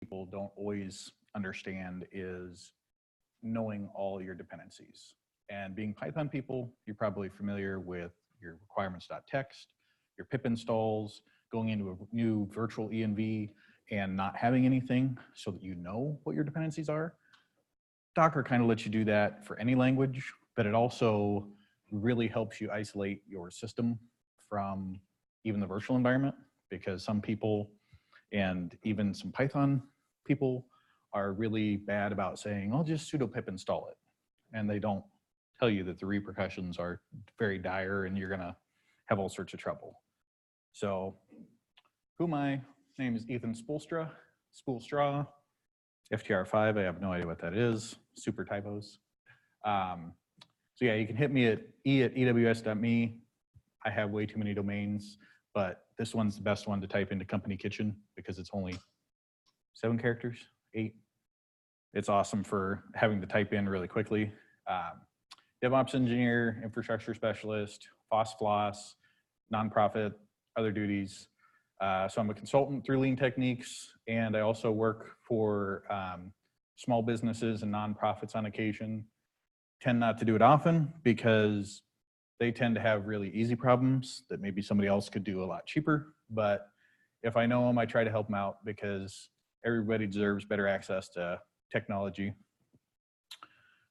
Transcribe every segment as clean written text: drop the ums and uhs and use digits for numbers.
people don't always understand is knowing all your dependencies. And being Python people, you're probably familiar with your requirements.txt, your pip installs, going into a new virtual env and not having anything so that you know what your dependencies are. Docker kind of lets you do that for any language, but it also really helps you isolate your system from even the virtual environment, because some people and even some Python people are really bad about saying, I'll just sudo pip install it. And they don't tell you that the repercussions are very dire and you're gonna have all sorts of trouble. So who am I? Name is Ethan Spoolstra, FTR5, I have no idea what that is, super typos. So yeah, you can hit me at e@ews.me. I have way too many domains, but this one's the best one to type into Company Kitchen because it's only 7 characters, 8. It's awesome for having to type in really quickly. DevOps engineer, infrastructure specialist, FOSS, nonprofit, other duties. So I'm a consultant through Lean Techniques, and I also work for small businesses and nonprofits on occasion. Tend not to do it often because they tend to have really easy problems that maybe somebody else could do a lot cheaper. But if I know them, I try to help them out because everybody deserves better access to technology.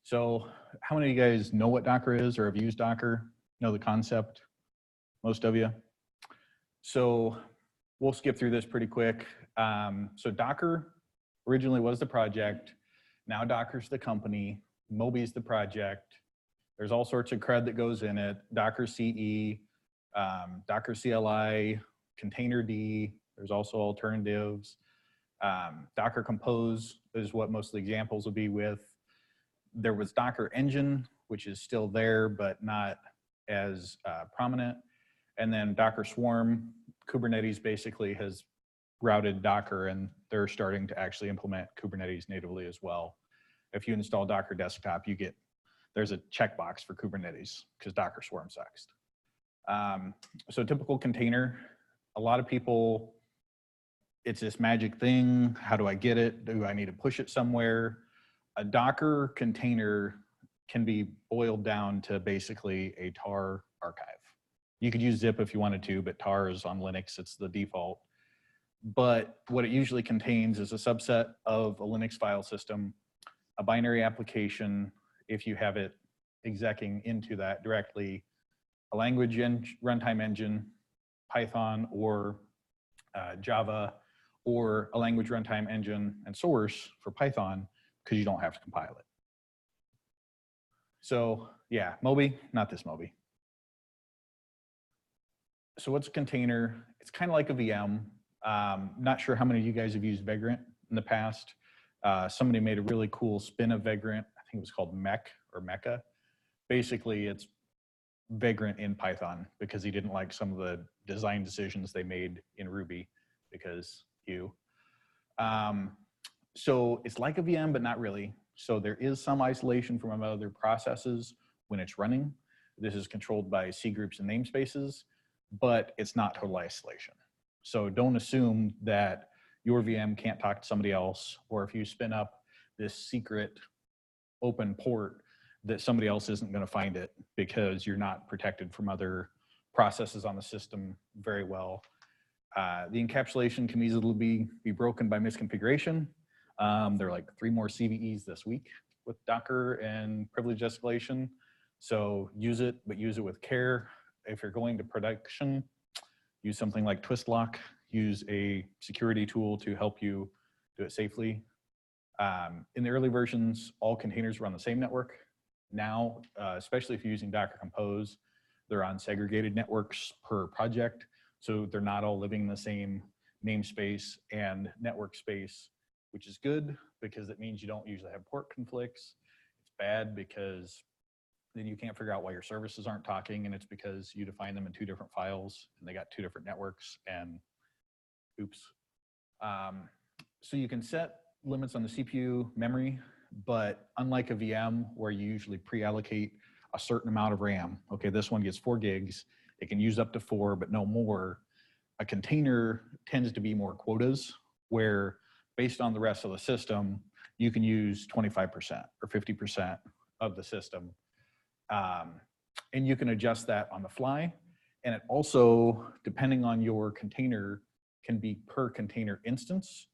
So how many of you guys know what Docker is or have used Docker? Know the concept? Most of you? So we'll skip through this pretty quick. So Docker originally was the project. Now Docker's the company. Moby's the project. There's all sorts of cred that goes in it. Docker CE, Docker CLI, Containerd. There's also alternatives. Docker Compose is what most of the examples will be with. There was Docker Engine, which is still there, but not as prominent. And then Docker Swarm, Kubernetes basically has routed Docker, and they're starting to actually implement Kubernetes natively as well. If you install Docker Desktop, there's a checkbox for Kubernetes because Docker Swarm sucks. So typical container, a lot of people, it's this magic thing. How do I get it? Do I need to push it somewhere? A Docker container can be boiled down to basically a tar archive. You could use zip if you wanted to, but tar is on Linux, it's the default. But what it usually contains is a subset of a Linux file system, a binary application, if you have it execing into that directly, a language runtime engine, Python or Java, or a language runtime engine and source for Python, because you don't have to compile it. So yeah, Moby, not this Moby. So what's a container? It's kind of like a VM. Not sure how many of you guys have used Vagrant in the past. Somebody made a really cool spin of Vagrant. I think it was called Mech or Mecha. Basically, it's Vagrant in Python because he didn't like some of the design decisions they made in Ruby because you. So it's like a VM, but not really. So there is some isolation from other processes when it's running. This is controlled by C groups and namespaces, but it's not total isolation. So don't assume that your VM can't talk to somebody else, or if you spin up this secret open port that somebody else isn't going to find it because you're not protected from other processes on the system very well. The encapsulation can easily be broken by misconfiguration. There are like 3 more CVEs this week with Docker and privilege escalation. So use it, but use it with care. If you're going to production, use something like Twistlock. Use a security tool to help you do it safely. In the early versions, all containers were on the same network. Now, especially if you're using Docker Compose, they're on segregated networks per project. So they're not all living in the same namespace and network space, which is good because it means you don't usually have port conflicts. It's bad because then you can't figure out why your services aren't talking, and it's because you define them in 2 different files and they got 2 different networks, and oops. So you can set limits on the CPU memory, but unlike a VM where you usually pre-allocate a certain amount of RAM, okay, this one gets 4 gigs, it can use up to 4, but no more. A container tends to be more quotas, where based on the rest of the system, you can use 25% or 50% of the system. And you can adjust that on the fly. And it also, depending on your container, can be per container instance,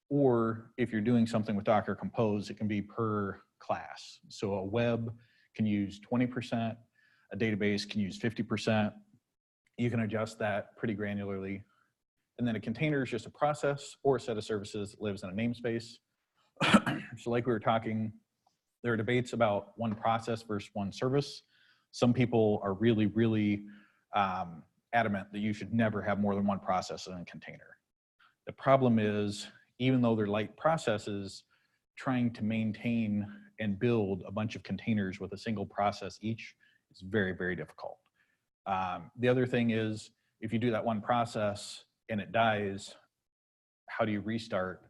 or if you're doing something with Docker Compose, it can be per class. So a web can use 20%, a database can use 50%. You can adjust that pretty granularly. And then a container is just a process or a set of services that lives in a namespace. So like we were talking, there are debates about one process versus one service. Some people are really, really adamant that you should never have more than one process in a container. The problem is, even though they're light processes, trying to maintain and build a bunch of containers with a single process each is very, very difficult. The other thing is, if you do that one process and it dies, how do you restart?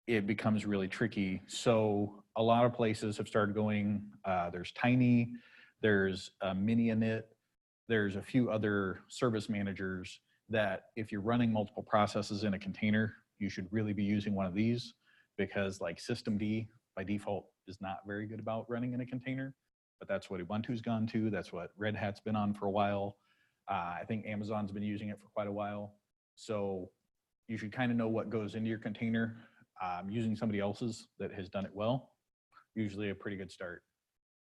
It becomes really tricky. So a lot of places have started going, there's Tiny, there's Mini-init, there's a few other service managers that if you're running multiple processes in a container, you should really be using one of these, because like systemd by default is not very good about running in a container, but that's what Ubuntu's gone to. That's what Red Hat's been on for a while. I think Amazon's been using it for quite a while. So you should kind of know what goes into your container. Using somebody else's that has done it well, usually a pretty good start.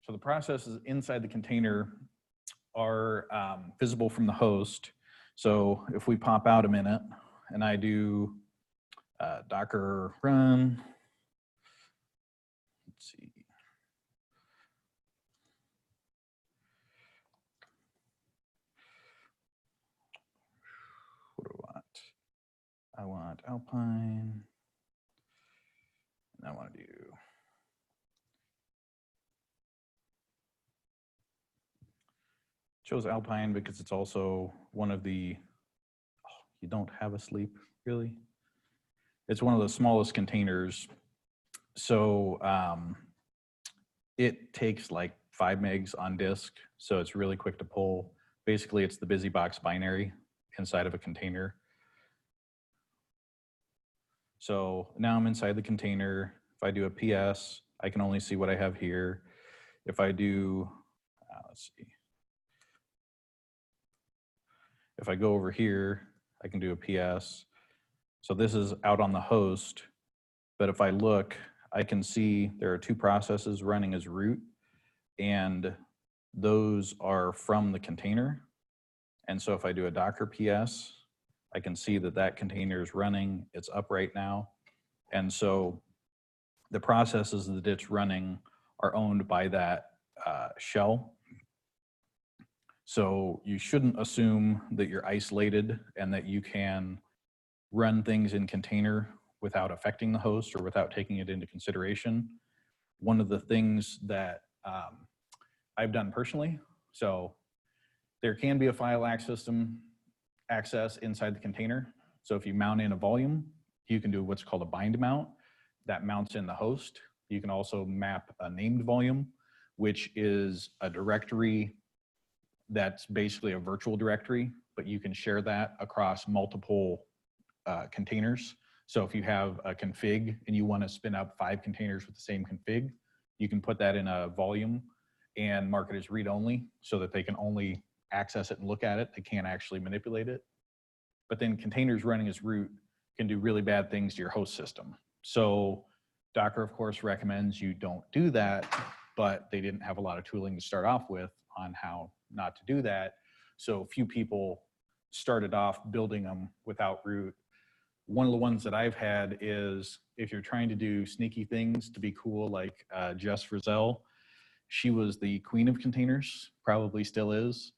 So the processes inside the container are visible from the host. So if we pop out a minute and I do Docker run, let's see. What do I want? I want Alpine. And I want to do chose Alpine because it's also one of the, oh, you don't have a sleep, really? It's one of the smallest containers. So it takes like 5 megs on disk, so it's really quick to pull. Basically, it's the BusyBox binary inside of a container. So now I'm inside the container. If I do a PS, I can only see what I have here. If I do, let's see. If I go over here, I can do a PS. So this is out on the host, but if I look, I can see there are 2 processes running as root, and those are from the container. And so if I do a Docker PS, I can see that that container is running, it's up right now. And so the processes that it's running are owned by that shell. So you shouldn't assume that you're isolated and that you can run things in container without affecting the host or without taking it into consideration. One of the things that I've done personally, so there can be a file access inside the container. So if you mount in a volume, you can do what's called a bind mount. That mounts in the host. You can also map a named volume, which is a directory that's basically a virtual directory, but you can share that across multiple containers. So if you have a config and you want to spin up 5 containers with the same config, you can put that in a volume and mark it as read-only so that they can only access it and look at it. They can't actually manipulate it. But then containers running as root can do really bad things to your host system. So Docker, of course, recommends you don't do that, but they didn't have a lot of tooling to start off with on how not to do that. So few people started off building them without root. One of the ones that I've had is if you're trying to do sneaky things to be cool, like Jess Frizzell, she was the queen of containers, probably still is.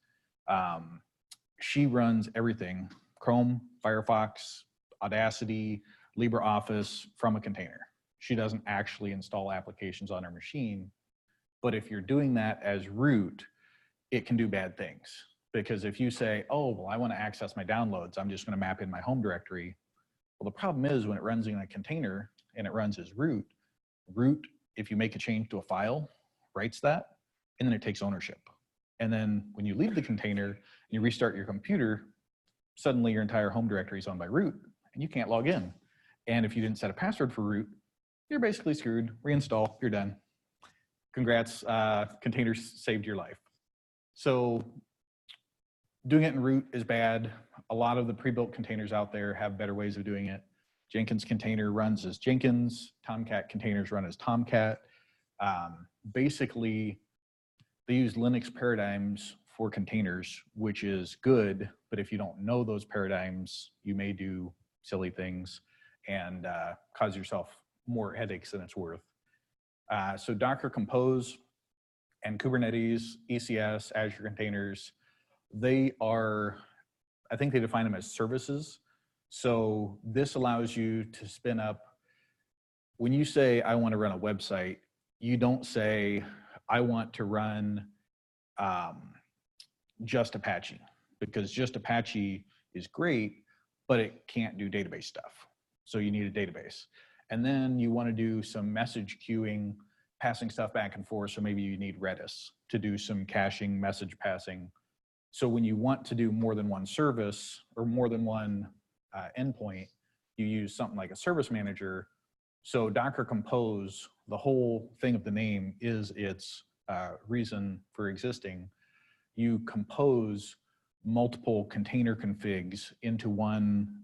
She runs everything, Chrome, Firefox, Audacity, LibreOffice from a container. She doesn't actually install applications on her machine, but if you're doing that as root, it can do bad things. Because if you say, oh, well, I want to access my downloads, I'm just going to map in my home directory. Well, the problem is when it runs in a container and it runs as root, if you make a change to a file, writes that, and then it takes ownership. And then when you leave the container and you restart your computer, suddenly your entire home directory is owned by root and you can't log in. And if you didn't set a password for root, you're basically screwed. Reinstall, you're done. Congrats, containers saved your life. So doing it in root is bad. A lot of the pre-built containers out there have better ways of doing it. Jenkins container runs as Jenkins. Tomcat containers run as Tomcat. Basically, they use Linux paradigms for containers, which is good, but if you don't know those paradigms, you may do silly things and cause yourself more headaches than it's worth. So Docker Compose and Kubernetes, ECS, Azure containers, they are, I think they define them as services. So this allows you to spin up, when you say, I want to run a website, you don't say, I want to run just Apache, because just Apache is great, but it can't do database stuff. So you need a database. And then you want to do some message queuing, passing stuff back and forth. So maybe you need Redis to do some caching, message passing. So when you want to do more than one service or more than one endpoint, you use something like a service manager. So Docker Compose, the whole thing of the name is its reason for existing. You compose multiple container configs into one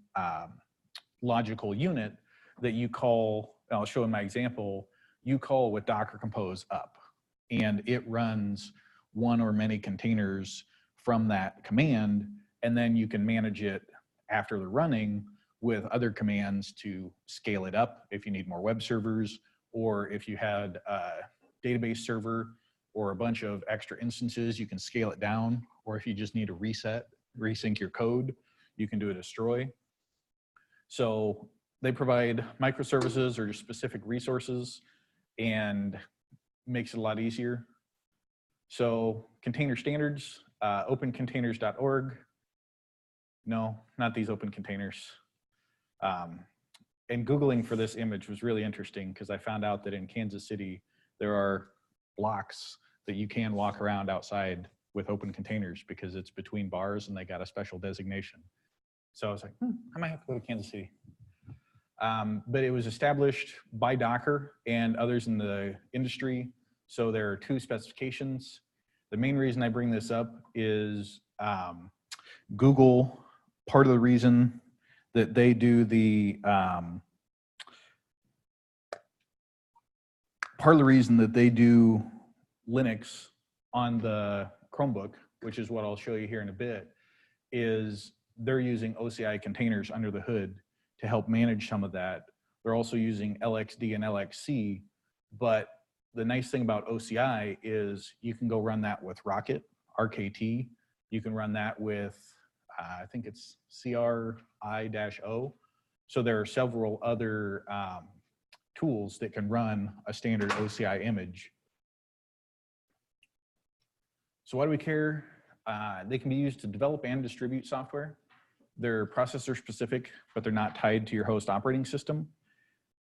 logical unit that you call, I'll show in my example, you call with Docker Compose up, and it runs one or many containers from that command, and then you can manage it after they're running with other commands to scale it up if you need more web servers, or if you had a database server or a bunch of extra instances, you can scale it down, or if you just need to reset, resync your code, you can do a destroy. So they provide microservices or specific resources and makes it a lot easier. So container standards, opencontainers.org. No, not these open containers. And Googling for this image was really interesting because I found out that in Kansas City, there are blocks that you can walk around outside with open containers because it's between bars and they got a special designation. So I was like, I might have to go to Kansas City. But it was established by Docker and others in the industry. So there are two specifications. The main reason I bring this up is Google, part of the reason that they do the, Linux on the Chromebook, which is what I'll show you here in a bit, is they're using OCI containers under the hood to help manage some of that. They're also using LXD and LXC, but the nice thing about OCI is you can go run that with Rocket, RKT. You can run that with, I think it's CRI-O. So there are several other tools that can run a standard OCI image. So why do we care? They can be used to develop and distribute software. They're processor specific, but they're not tied to your host operating system.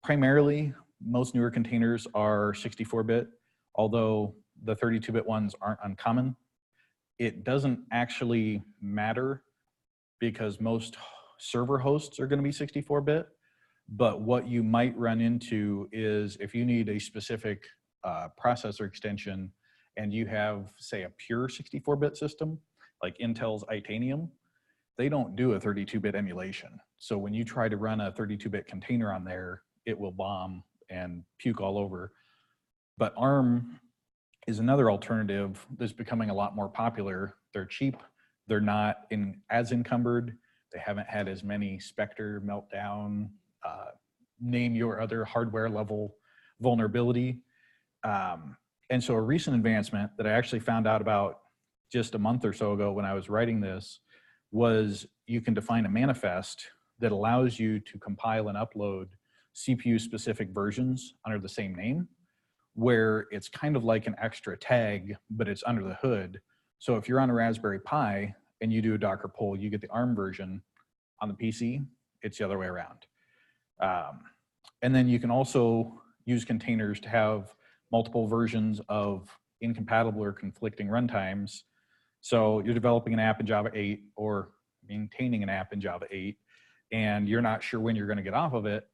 Primarily, most newer containers are 64-bit, although the 32-bit ones aren't uncommon. It doesn't actually matter because most server hosts are going to be 64-bit, but what you might run into is if you need a specific processor extension and you have, say, a pure 64-bit system, like Intel's Itanium, they don't do a 32-bit emulation. So when you try to run a 32-bit container on there, it will bomb and puke all over. But ARM is another alternative that's becoming a lot more popular. They're cheap. They're not as encumbered. They haven't had as many Spectre, Meltdown, name your other hardware level vulnerability. And so a recent advancement that I actually found out about just a month or so ago when I was writing this was you can define a manifest that allows you to compile and upload CPU-specific versions under the same name, where it's kind of like an extra tag, but it's under the hood. So if you're on a Raspberry Pi and you do a Docker pull, you get the ARM version. On the PC, it's the other way around. And then you can also use containers to have multiple versions of incompatible or conflicting runtimes. So you're developing an app in Java 8 or maintaining an app in Java 8, and you're not sure when you're going to get off of it.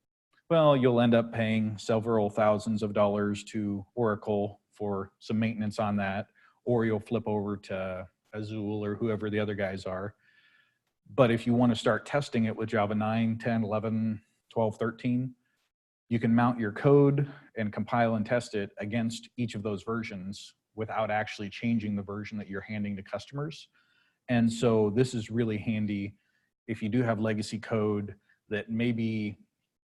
Well, you'll end up paying several thousands of dollars to Oracle for some maintenance on that, or you'll flip over to Azul or whoever the other guys are. But if you want to start testing it with Java 9, 10, 11, 12, 13, you can mount your code and compile and test it against each of those versions without actually changing the version that you're handing to customers. And so this is really handy if you do have legacy code that maybe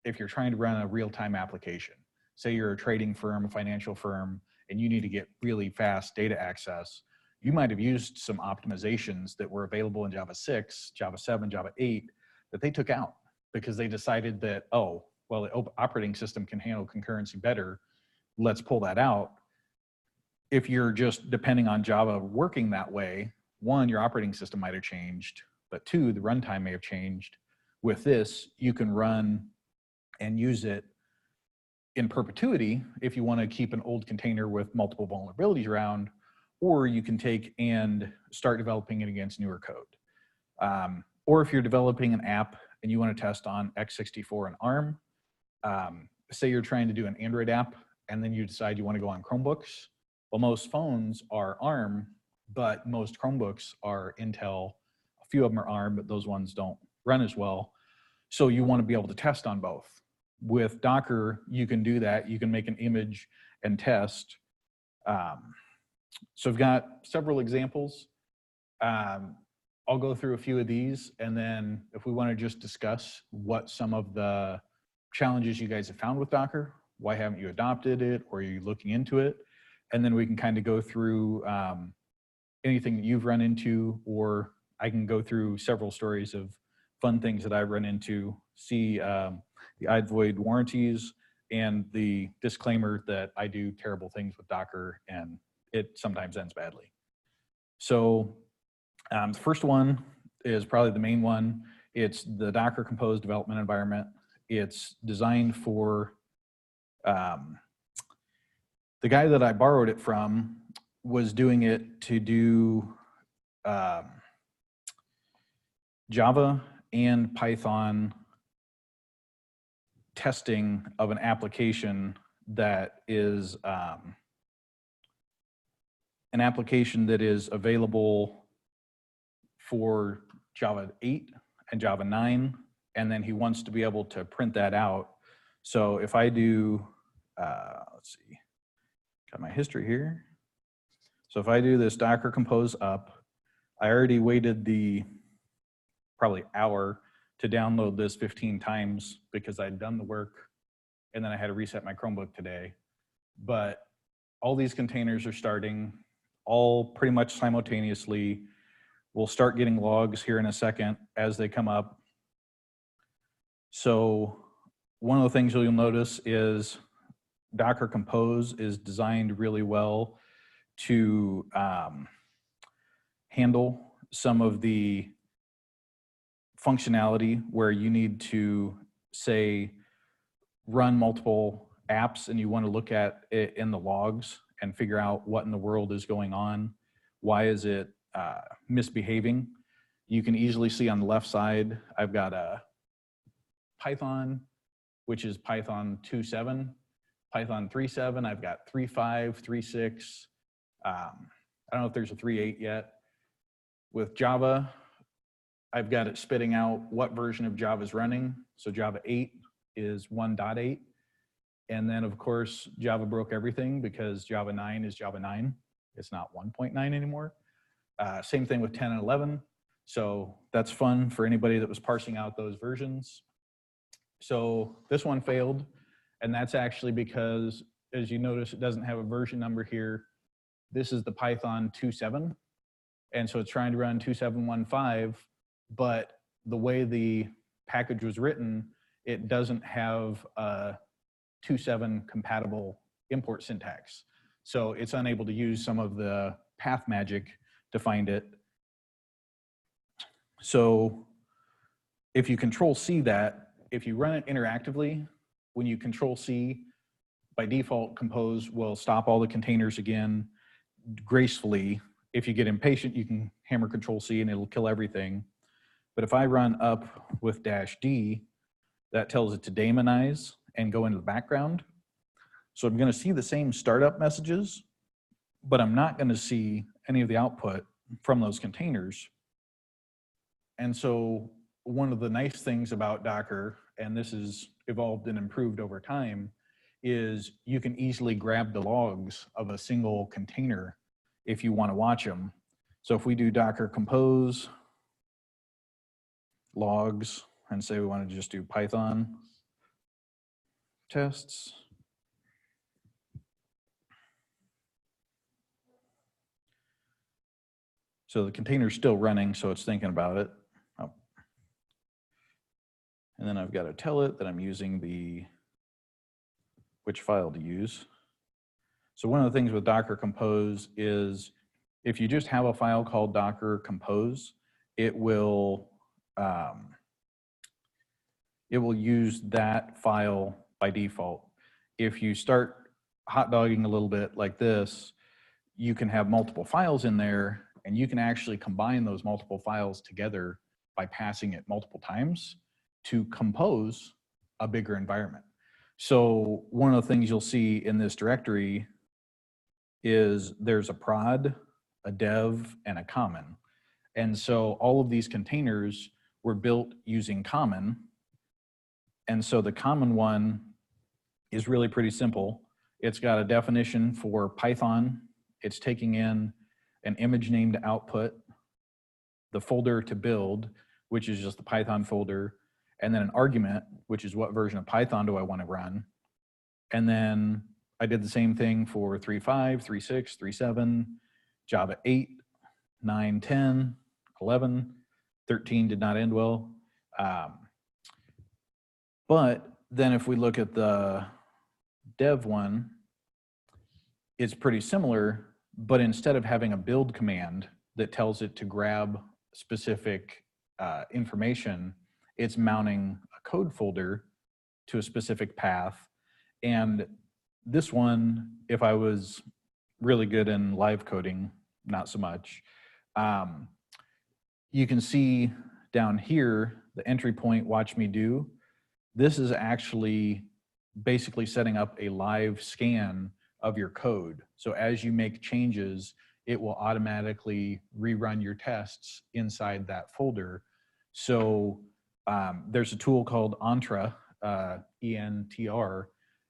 if you're trying to run a real-time application, say you're a trading firm, a financial firm, and you need to get really fast data access, you might have used some optimizations that were available in Java 6, Java 7, Java 8 that they took out because they decided that, oh, well, the operating system can handle concurrency better. Let's pull that out. If you're just depending on Java working that way, one, your operating system might have changed, but two, the runtime may have changed. With this, you can run and use it in perpetuity if you want to keep an old container with multiple vulnerabilities around, or you can take and start developing it against newer code. Or if you're developing an app and you want to test on x64 and ARM, say you're trying to do an Android app and then you decide you want to go on Chromebooks. Well, most phones are ARM, but most Chromebooks are Intel. A few of them are ARM, but those ones don't run as well. So you want to be able to test on both. With Docker, you can do that. You can make an image and test. So I've got several examples. I'll go through a few of these, and then if we want to just discuss what some of the challenges you guys have found with Docker, why haven't you adopted it, or are you looking into it? And then we can kind of go through anything that you've run into, or I can go through several stories of fun things that I've run into, see the I'd void warranties, and the disclaimer that I do terrible things with Docker and it sometimes ends badly. So the first one is probably the main one. It's the Docker Compose development environment. It's designed for, the guy that I borrowed it from was doing it to do Java and Python testing of an application that is available for Java 8 and Java 9, and then he wants to be able to print that out. So if I do, let's see, got my history here. So if I do this Docker Compose up, I already waited the probably hour to download this 15 times because I'd done the work and then I had to reset my Chromebook today. But all these containers are starting all pretty much simultaneously. We'll start getting logs here in a second as they come up. So one of the things you'll notice is Docker Compose is designed really well to handle some of the functionality where you need to, say, run multiple apps and you want to look at it in the logs and figure out what in the world is going on. Why is it misbehaving? You can easily see on the left side, I've got a Python, which is Python 2.7, Python 3.7, I've got 3.5, 3.6. I don't know if there's a 3.8 yet. With Java, I've got it spitting out what version of Java is running. So Java 8 is 1.8. And then of course, Java broke everything because Java 9 is Java 9. It's not 1.9 anymore. Same thing with 10 and 11. So that's fun for anybody that was parsing out those versions. So this one failed. And that's actually because, as you notice, it doesn't have a version number here. This is the Python 2.7. And so it's trying to run 2.7.1.5, but the way the package was written, it doesn't have a 2.7 compatible import syntax. So it's unable to use some of the path magic to find it. So if you Control C that, if you run it interactively, when you Control C, by default, Compose will stop all the containers again gracefully. If you get impatient, you can hammer Control C and it'll kill everything. But if I run up with -D, that tells it to daemonize, and go into the background. So I'm going to see the same startup messages, but I'm not going to see any of the output from those containers. And so one of the nice things about Docker, and this has evolved and improved over time, is you can easily grab the logs of a single container if you want to watch them. So if we do Docker compose logs and say we want to just do Python tests. So the container's still running, so it's thinking about it. Oh. And then I've got to tell it that I'm using which file to use. So one of the things with Docker Compose is if you just have a file called Docker Compose, it will use that file by default. If you start hot dogging a little bit like this, you can have multiple files in there, and you can actually combine those multiple files together by passing it multiple times to compose a bigger environment. So one of the things you'll see in this directory is there's a prod, a dev, and a common. And so all of these containers were built using common. And so the common one is really pretty simple. It's got a definition for Python. It's taking in an image name to output, the folder to build, which is just the Python folder, and then an argument, which is what version of Python do I want to run. And then I did the same thing for 3.5, 3.6, 3.7, Java 8, 9, 10, 11, 13 did not end well. But then if we look at the dev one, it's pretty similar, but instead of having a build command that tells it to grab specific information, it's mounting a code folder to a specific path. And this one, if I was really good in live coding, not so much, you can see down here, the entry point, watch me do. This is actually basically setting up a live scan of your code. So as you make changes, it will automatically rerun your tests inside that folder. So there's a tool called Entra, ENTR,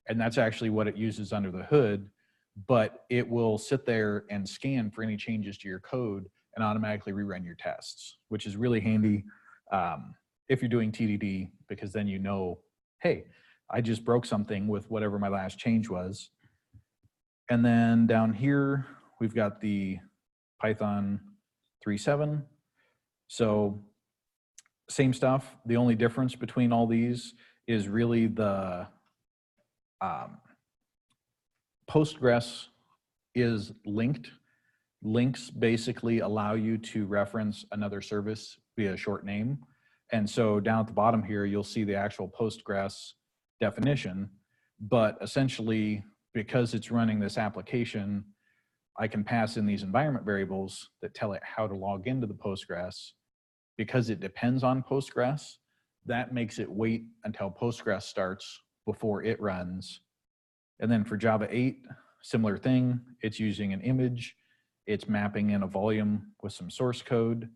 and that's actually what it uses under the hood, but it will sit there and scan for any changes to your code and automatically rerun your tests, which is really handy if you're doing TDD, because then you know, hey, I just broke something with whatever my last change was. And then down here, we've got the Python 3.7. So same stuff. The only difference between all these is really the Postgres is linked. Links basically allow you to reference another service via a short name. And so down at the bottom here, you'll see the actual Postgres definition. But essentially, because it's running this application, I can pass in these environment variables that tell it how to log into the Postgres. Because it depends on Postgres, that makes it wait until Postgres starts before it runs. And then for Java 8, similar thing. It's using an image. It's mapping in a volume with some source code.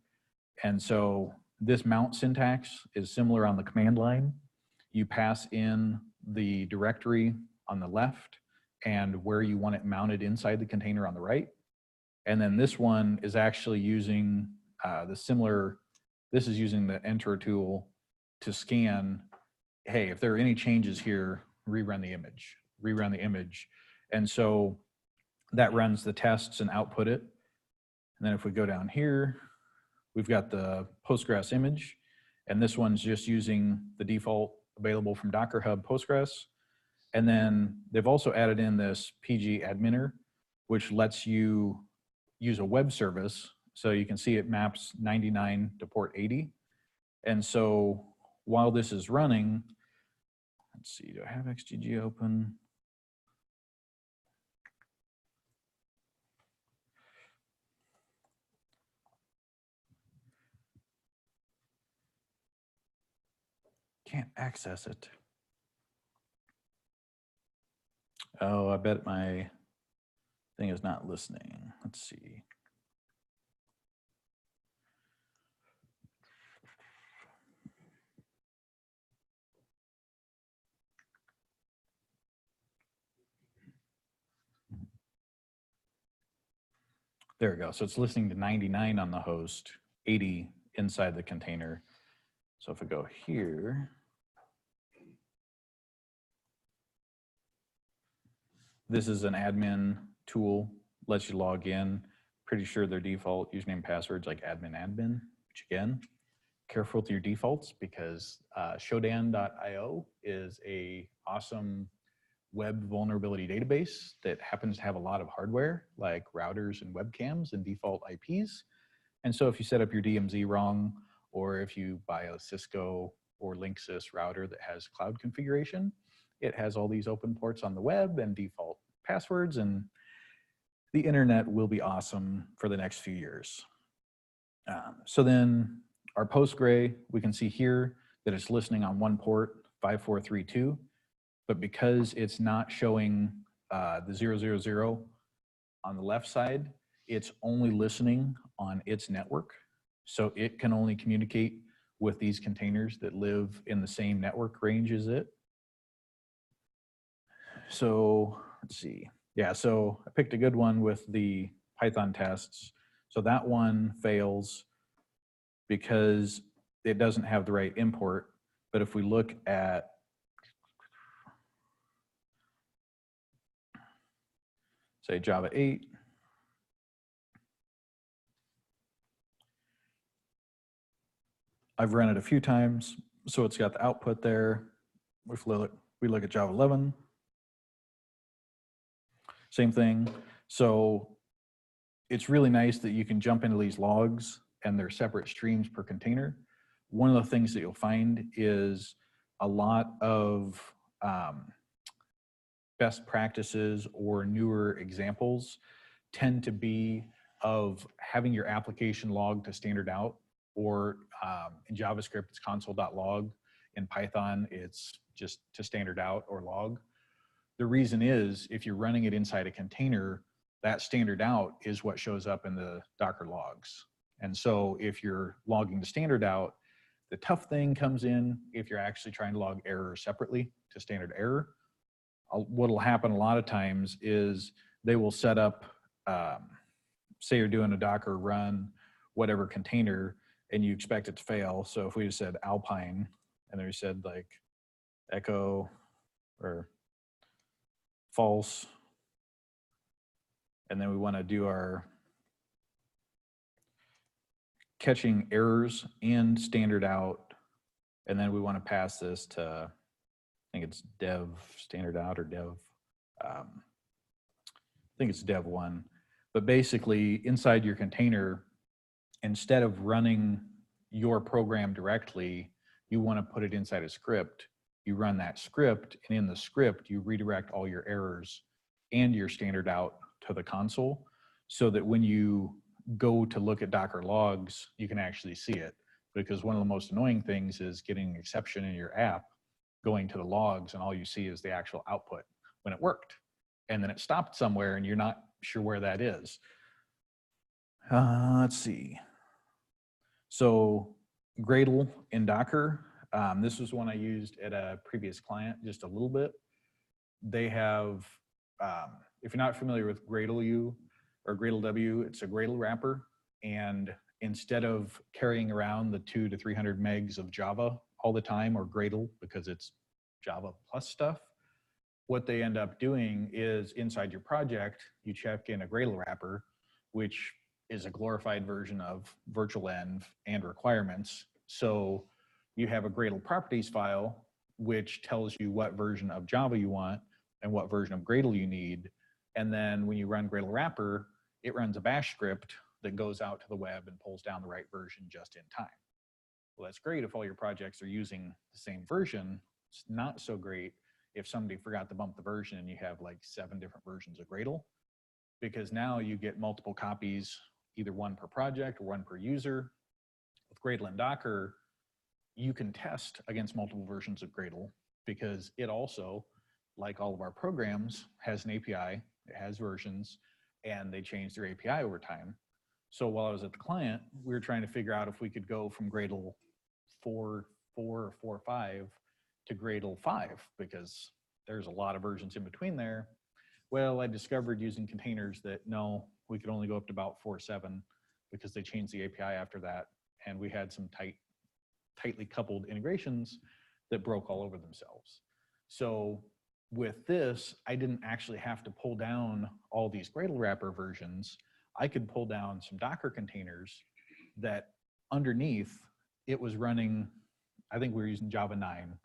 And so this mount syntax is similar on the command line. You pass in the directory on the left and where you want it mounted inside the container on the right. And then this one is actually using this is using the enter tool to scan, hey, if there are any changes here, rerun the image. And so that runs the tests and output it. And then if we go down here, we've got the Postgres image, and this one's just using the default available from Docker Hub Postgres. And then they've also added in this PG adminer, which lets you use a web service. So you can see it maps 99 to port 80. And so while this is running, let's see, do I have XGG open? Can't access it. Oh, I bet my thing is not listening. Let's see. There we go. So it's listening to 99 on the host, 80 inside the container. So if I go here, this is an admin tool, lets you log in. Pretty sure their default username and password's like admin, which again, careful with your defaults because Shodan.io is a awesome web vulnerability database that happens to have a lot of hardware like routers and webcams and default IPs. And so if you set up your DMZ wrong, or if you buy a Cisco or Linksys router that has cloud configuration, it has all these open ports on the web and default passwords, and the internet will be awesome for the next few years. So then our Postgre, we can see here that it's listening on one port, 5432, but because it's not showing the 000 on the left side, it's only listening on its network. So it can only communicate with these containers that live in the same network range as it. So let's see. Yeah, so I picked a good one with the Python tests. So that one fails because it doesn't have the right import. But if we look at, say, Java 8, I've run it a few times, so it's got the output there. If we look at Java 11, same thing. So it's really nice that you can jump into these logs and they're separate streams per container. One of the things that you'll find is a lot of best practices or newer examples tend to be of having your application log to standard out, or in JavaScript, it's console.log. In Python, it's just to standard out or log. The reason is if you're running it inside a container, that standard out is what shows up in the Docker logs. And so if you're logging the standard out, the tough thing comes in if you're actually trying to log error separately to standard error. What'll happen a lot of times is they will set up, say you're doing a Docker run, whatever container, and you expect it to fail. So if we just said Alpine, and then we said like echo or false, and then we want to do our catching errors and standard out, and then we want to pass this to, I think it's dev standard out or dev, I think it's dev one. But basically inside your container, instead of running your program directly, you want to put it inside a script. You run that script, and in the script, you redirect all your errors and your standard out to the console, so that when you go to look at Docker logs, you can actually see it. Because one of the most annoying things is getting an exception in your app, going to the logs, and all you see is the actual output when it worked. And then it stopped somewhere, and you're not sure where that is. Let's see. So Gradle in Docker, this was one I used at a previous client just a little bit. They have, if you're not familiar with Gradle or Gradle W, it's a Gradle wrapper. And instead of carrying around the 200 to 300 megs of Java all the time, or Gradle because it's Java plus stuff, what they end up doing is inside your project, you check in a Gradle wrapper, which is a glorified version of virtual env and requirements. So you have a Gradle properties file, which tells you what version of Java you want and what version of Gradle you need. And then when you run Gradle wrapper, it runs a bash script that goes out to the web and pulls down the right version just in time. Well, that's great if all your projects are using the same version. It's not so great if somebody forgot to bump the version and you have like 7 different versions of Gradle, because now you get multiple copies, either one per project or one per user. With Gradle and Docker, you can test against multiple versions of Gradle because it also like all of our programs, has an API, it has versions, and they change their API over time. So while I was at the client, we were trying to figure out if we could go from Gradle 4.4 or 4.5 to Gradle 5, because there's a lot of versions in between there. Well, I discovered using containers that no, we could only go up to about 4.7 because they changed the API after that. And we had some tightly coupled integrations that broke all over themselves. So with this, I didn't actually have to pull down all these Gradle wrapper versions. I could pull down some Docker containers that underneath it was running, I think we were using Java 9.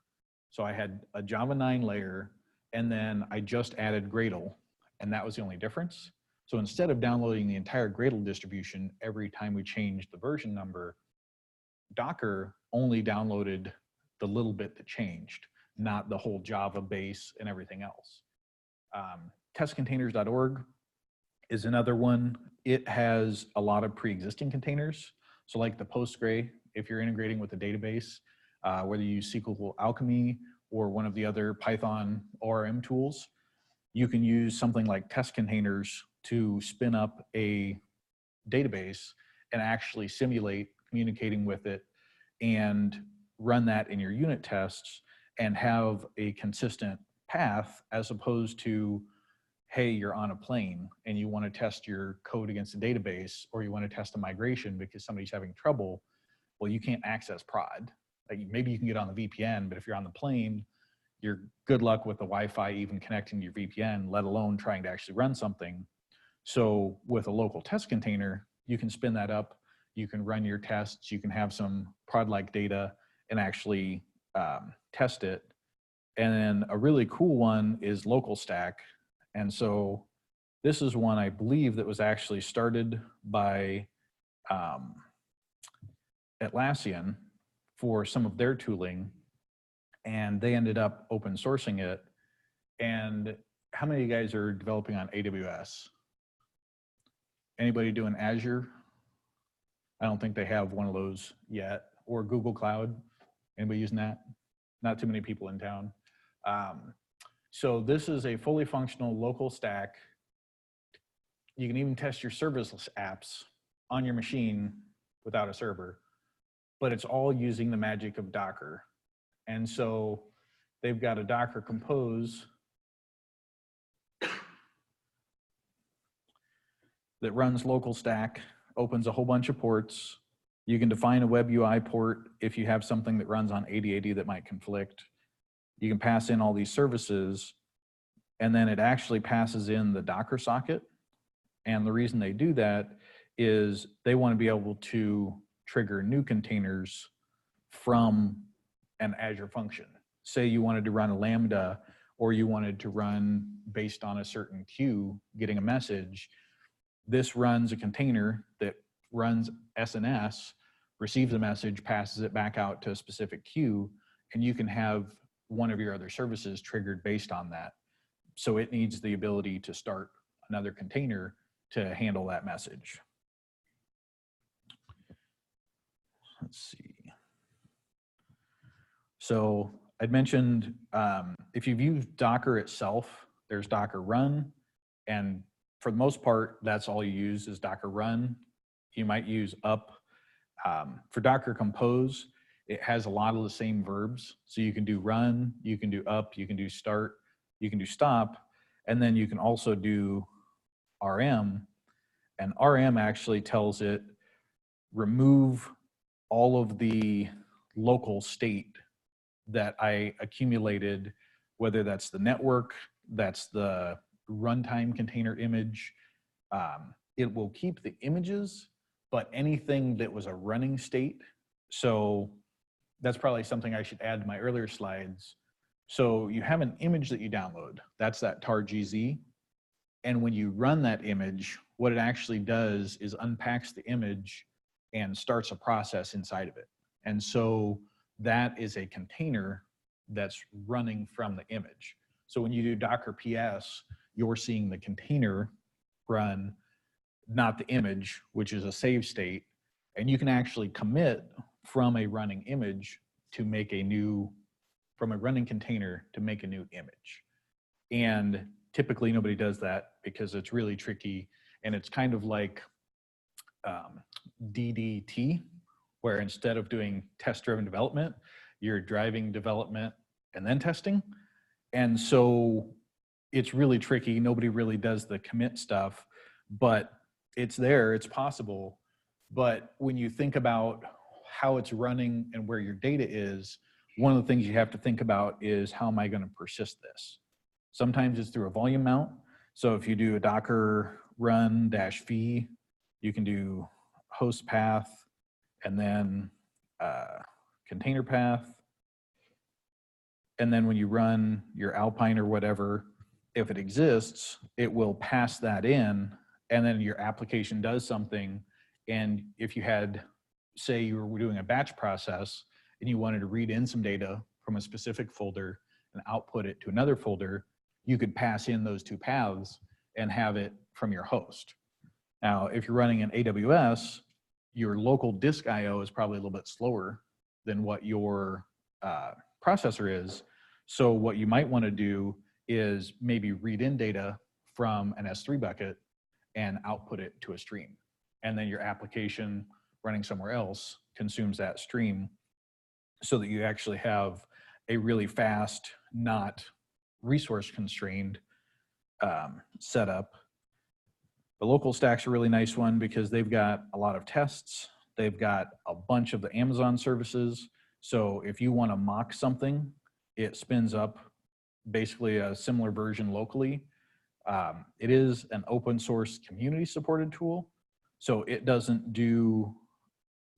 So I had a Java 9 layer, and then I just added Gradle, and that was the only difference. So instead of downloading the entire Gradle distribution every time we changed the version number, Docker only downloaded the little bit that changed, not the whole Java base and everything else. Testcontainers.org is another one. It has a lot of pre-existing containers. So like the Postgre, if you're integrating with a database, whether you use SQL Alchemy or one of the other Python ORM tools, you can use something like test containers to spin up a database and actually simulate communicating with it and run that in your unit tests and have a consistent path, as opposed to, hey, you're on a plane and you want to test your code against a database, or you want to test a migration because somebody's having trouble. Well, you can't access prod. Like maybe you can get on the VPN, but if you're on the plane, you're good luck with the Wi-Fi even connecting to your VPN, let alone trying to actually run something. So with a local test container, you can spin that up, you can run your tests, you can have some prod-like data and actually test it. And then a really cool one is local stack. And so this is one I believe that was actually started by Atlassian for some of their tooling, and they ended up open sourcing it. And how many of you guys are developing on AWS? Anybody doing Azure? I don't think they have one of those yet. Or Google Cloud? Anybody using that? Not too many people in town. So this is a fully functional local stack. You can even test your serverless apps on your machine without a server, but it's all using the magic of Docker. And so they've got a Docker Compose that runs local stack, opens a whole bunch of ports. You can define a web UI port if you have something that runs on 8080 that might conflict. You can pass in all these services, and then it actually passes in the Docker socket. And the reason they do that is they want to be able to trigger new containers from an Azure function. Say you wanted to run a Lambda, or you wanted to run based on a certain queue, getting a message. This runs a container that runs SNS, receives a message, passes it back out to a specific queue, and you can have one of your other services triggered based on that. So it needs the ability to start another container to handle that message. Let's see. So I'd mentioned if you've used Docker itself, there's Docker run, and for the most part, that's all you use is Docker run. You might use up. For Docker Compose, it has a lot of the same verbs. So you can do run, you can do up, you can do start, you can do stop, and then you can also do RM. And RM actually tells it remove all of the local state that I accumulated, whether that's the network, that's the runtime container image. It will keep the images, but anything that was a running state. So that's probably something I should add to my earlier slides. So you have an image that you download, that's that tar.gz. And when you run that image, what it actually does is unpacks the image and starts a process inside of it. And so that is a container that's running from the image. So when you do Docker PS, you're seeing the container run, not the image, which is a save state. And you can actually commit from a running image to make a new, from a running container to make a new image. And typically nobody does that because it's really tricky. And it's kind of like DDT, where instead of doing test-driven development, you're driving development and then testing. And so it's really tricky. Nobody really does the commit stuff, but it's there, it's possible. But when you think about how it's running and where your data is, one of the things you have to think about is, how am I going to persist this? Sometimes it's through a volume mount. So if you do a Docker run -v, you can do host path and then container path. And then when you run your Alpine or whatever, if it exists, it will pass that in, and then your application does something. And if you had, say you were doing a batch process and you wanted to read in some data from a specific folder and output it to another folder, you could pass in those two paths and have it from your host. Now, if you're running an AWS, your local disk IO is probably a little bit slower than what your processor is. So what you might want to do is maybe read in data from an S3 bucket and output it to a stream. And then your application running somewhere else consumes that stream, so that you actually have a really fast, not resource constrained setup. The local stack's a really nice one because they've got a lot of tests. They've got a bunch of the Amazon services. So if you want to mock something, it spins up basically a similar version locally. It is an open source community supported tool. So it doesn't do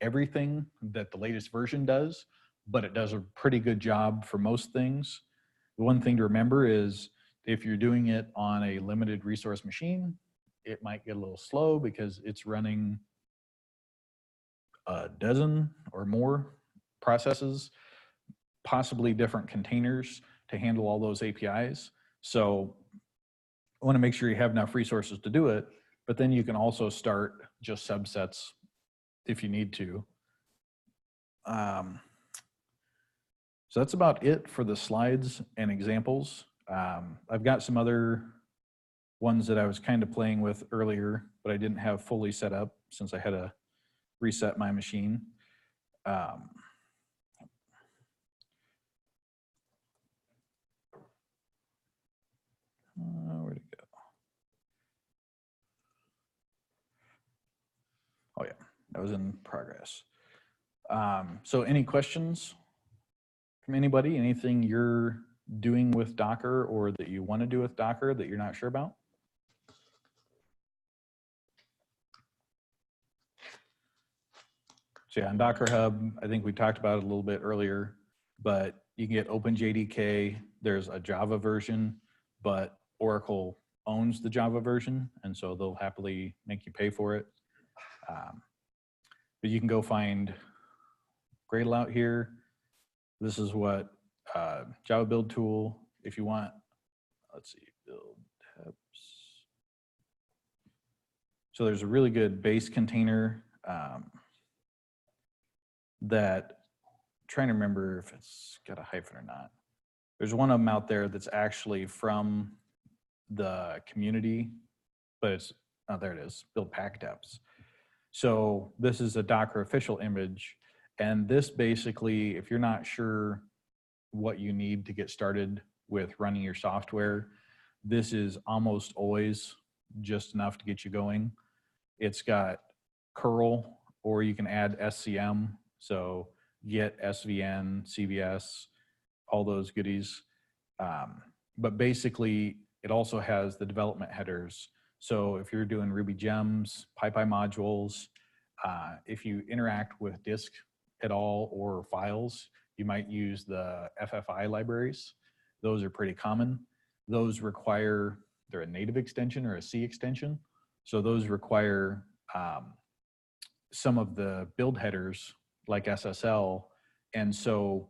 everything that the latest version does, but it does a pretty good job for most things. The one thing to remember is, if you're doing it on a limited resource machine, it might get a little slow because it's running a dozen or more processes, possibly different containers to handle all those APIs. So I want to make sure you have enough resources to do it, but then you can also start just subsets if you need to. So that's about it for the slides and examples. I've got some other ones that I was kind of playing with earlier, but I didn't have fully set up since I had to reset my machine. Where'd it go? Oh yeah, that was in progress. So any questions from anybody? Anything you're doing with Docker or that you want to do with Docker that you're not sure about? So yeah, on Docker Hub, I think we talked about it a little bit earlier, but you can get OpenJDK. There's a Java version, but Oracle owns the Java version, and so they'll happily make you pay for it. But you can go find Gradle out here. This is what Java build tool, if you want, let's see, build tabs. So there's a really good base container that, I'm trying to remember if it's got a hyphen or not. There's one of them out there that's actually from the community, but it's, oh, there it is, build pack tabs. So this is a Docker official image. And this basically, if you're not sure what you need to get started with running your software, this is almost always just enough to get you going. It's got curl, or you can add SCM. So get SVN, CVS, all those goodies. But basically, it also has the development headers. So if you're doing Ruby gems, PyPy modules, if you interact with disk at all or files, you might use the FFI libraries. Those are pretty common. Those require, they're a native extension or a C extension. So those require some of the build headers like SSL. And so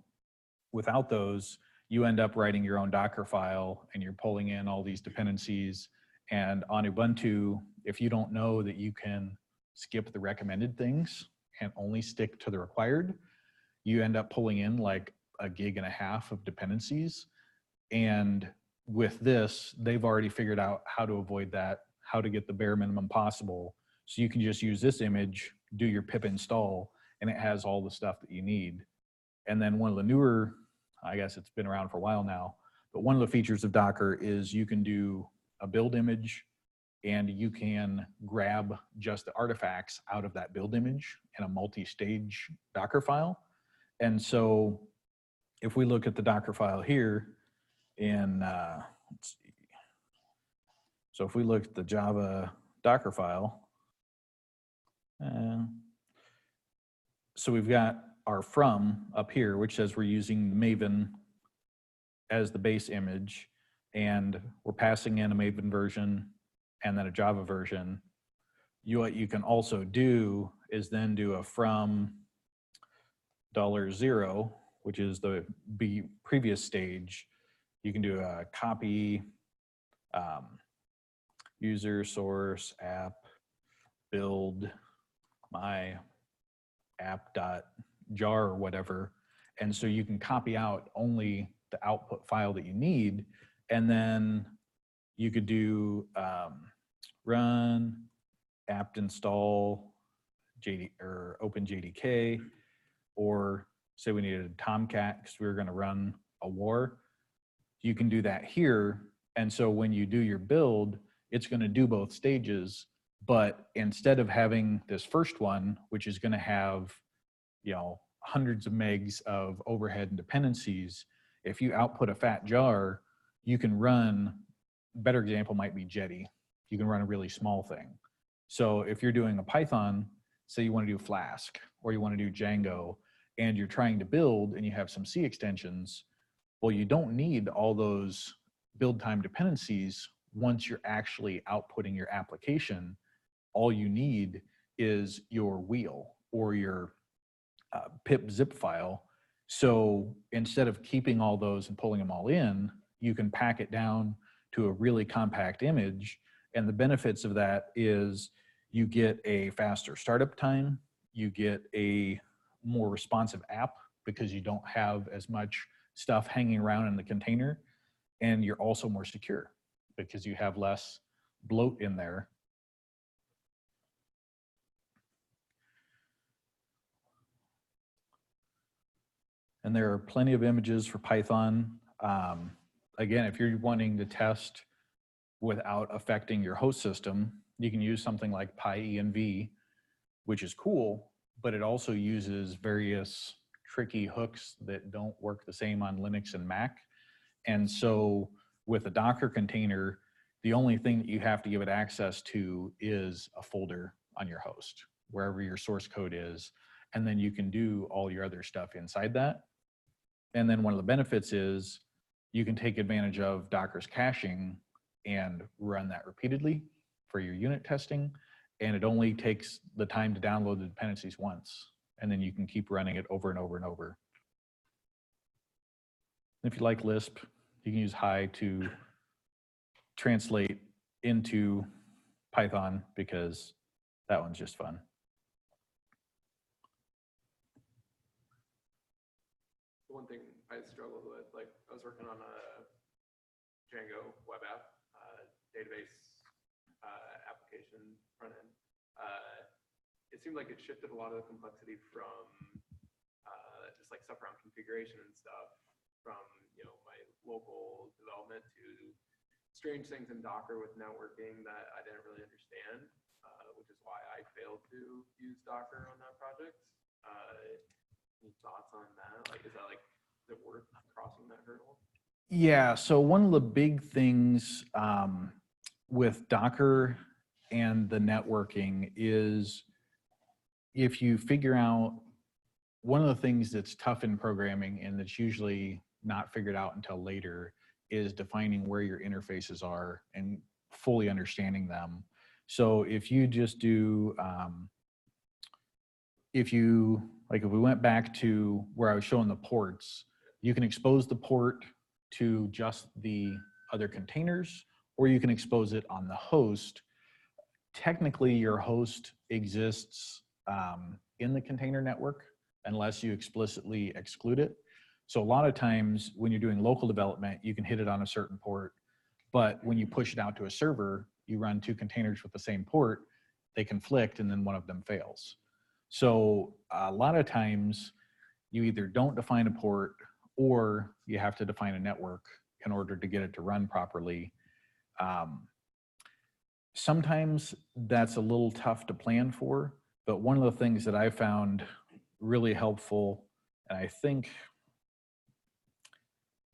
without those, you end up writing your own Docker file and you're pulling in all these dependencies. And on Ubuntu, if you don't know that you can skip the recommended things and only stick to the required, you end up pulling in like 1.5 gigs of dependencies. And with this, they've already figured out how to avoid that, how to get the bare minimum possible. So you can just use this image, do your pip install, and it has all the stuff that you need. And then one of the newer, I guess it's been around for a while now, but one of the features of Docker is you can do a build image and you can grab just the artifacts out of that build image in a multi-stage Docker file. And so if we look at the Docker file here in, let's see. So if we look at the Java Docker file, so we've got our from up here, which says we're using Maven as the base image, and we're passing in a Maven version and then a Java version. What you can also do is then do a from $0, which is the previous stage. You can do a copy user source app build my app.jar or whatever. And so you can copy out only the output file that you need. And then you could do run apt install JD or OpenJDK, or say we needed a Tomcat because we were going to run a war. You can do that here. And so when you do your build, it's going to do both stages. But instead of having this first one, which is going to have, you know, hundreds of megs of overhead and dependencies, if you output a fat jar, you can run, better example might be Jetty. You can run a really small thing. So if you're doing a Python, say you want to do Flask or you want to do Django, and you're trying to build and you have some C extensions, well, you don't need all those build time dependencies once you're actually outputting your application. All you need is your wheel or your pip zip file. So instead of keeping all those and pulling them all in, you can pack it down to a really compact image. And the benefits of that is you get a faster startup time, you get a more responsive app because you don't have as much stuff hanging around in the container, and you're also more secure because you have less bloat in there. And there are plenty of images for Python. Again, if you're wanting to test without affecting your host system, you can use something like pyenv, which is cool, but it also uses various tricky hooks that don't work the same on Linux and Mac. And so with a Docker container, the only thing that you have to give it access to is a folder on your host, wherever your source code is. And then you can do all your other stuff inside that. And then one of the benefits is you can take advantage of Docker's caching and run that repeatedly for your unit testing. And it only takes the time to download the dependencies once. And then you can keep running it over and over and over. If you like Lisp, you can use Hi to translate into Python because that one's just fun. One thing I struggled with, like I was working on a Django web app, database application front end. It seemed like it shifted a lot of the complexity from just like stuff around configuration and stuff from, you know, my local development to strange things in Docker with networking that I didn't really understand, which is why I failed to use Docker on that project. Any thoughts on that? Like, is it worth crossing that hurdle? Yeah, so one of the big things with Docker and the networking is if you figure out, one of the things that's tough in programming and that's usually not figured out until later is defining where your interfaces are and fully understanding them. So if you just do, if we went back to where I was showing the ports, you can expose the port to just the other containers, or you can expose it on the host. Technically, your host exists in the container network unless you explicitly exclude it. So a lot of times when you're doing local development, you can hit it on a certain port, but when you push it out to a server, you run two containers with the same port, they conflict and then one of them fails. So a lot of times you either don't define a port or you have to define a network in order to get it to run properly. Sometimes that's a little tough to plan for, but one of the things that I found really helpful, and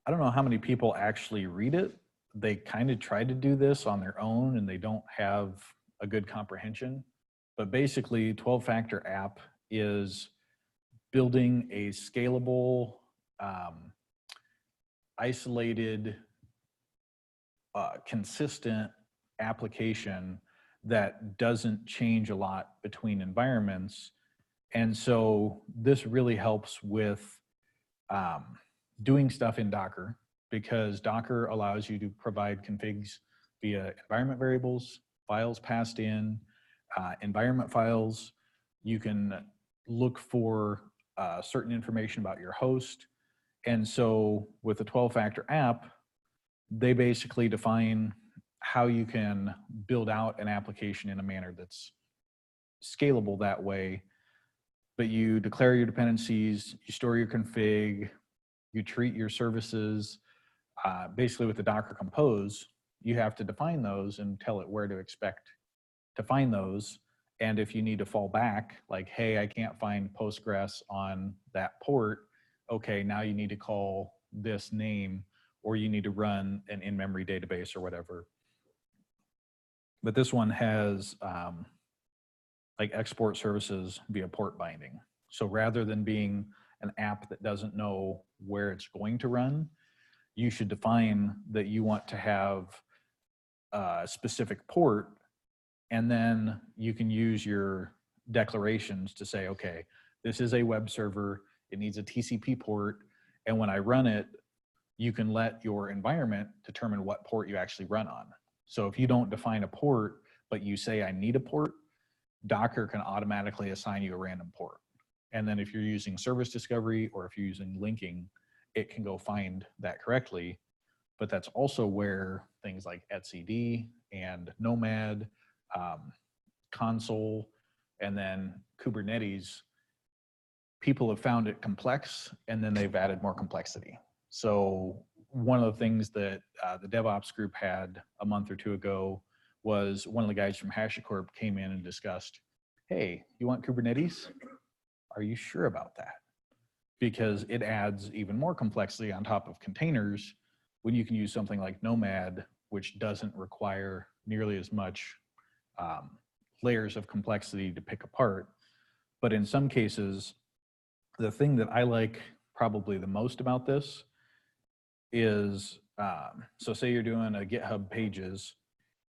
I don't know how many people actually read it. They kind of try to do this on their own and they don't have a good comprehension. But basically, 12-factor app is building a scalable, isolated, consistent application that doesn't change a lot between environments. And so this really helps with doing stuff in Docker, because Docker allows you to provide configs via environment variables, files passed in, environment files. You can look for certain information about your host. And so with the 12-factor app, they basically define how you can build out an application in a manner that's scalable that way. But you declare your dependencies, you store your config, you treat your services. Basically with the Docker Compose, you have to define those and tell it where to expect to find those. And if you need to fall back, like, hey, I can't find Postgres on that port, okay, now you need to call this name, or you need to run an in-memory database or whatever. But this one has like export services via port binding. So rather than being an app that doesn't know where it's going to run, you should define that you want to have a specific port, and then you can use your declarations to say, okay, this is a web server, it needs a TCP port, and when I run it, you can let your environment determine what port you actually run on. So if you don't define a port, but you say I need a port, Docker can automatically assign you a random port. And then if you're using service discovery or if you're using linking, it can go find that correctly. But that's also where things like etcd and Nomad, Console, and then Kubernetes, people have found it complex and then they've added more complexity. So one of the things that the DevOps group had a month or two ago was one of the guys from HashiCorp came in and discussed, hey, you want Kubernetes? Are you sure about that? Because it adds even more complexity on top of containers when you can use something like Nomad, which doesn't require nearly as much layers of complexity to pick apart. But in some cases, the thing that I like probably the most about this is, so say you're doing a GitHub pages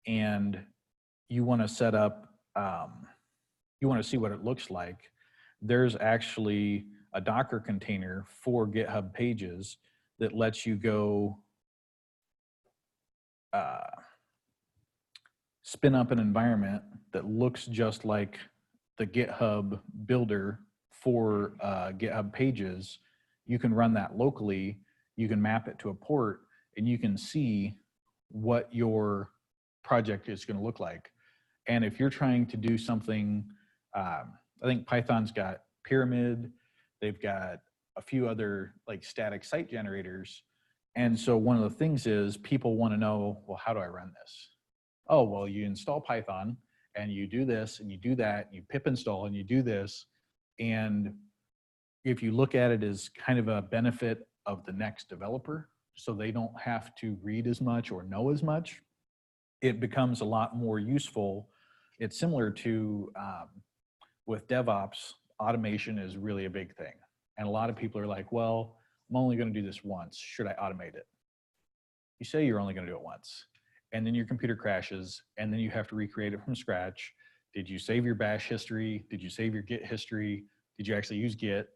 and you want to set up, you want to see what it looks like. There's actually a Docker container for GitHub pages that lets you go spin up an environment that looks just like the GitHub builder for GitHub pages. You can run that locally, you can map it to a port, and you can see what your project is going to look like. And if you're trying to do something, I think Python's got Pyramid, they've got a few other like static site generators. And so one of the things is people want to know, well, how do I run this? Oh, well, you install Python and you do this and you do that, and you pip install and you do this. And if you look at it as kind of a benefit of the next developer, so they don't have to read as much or know as much, it becomes a lot more useful. It's similar to with DevOps, automation is really a big thing. And a lot of people are like, well, I'm only going to do this once. Should I automate it? You say you're only going to do it once, and then your computer crashes, and then you have to recreate it from scratch. Did you save your bash history? Did you save your Git history? Did you actually use Git?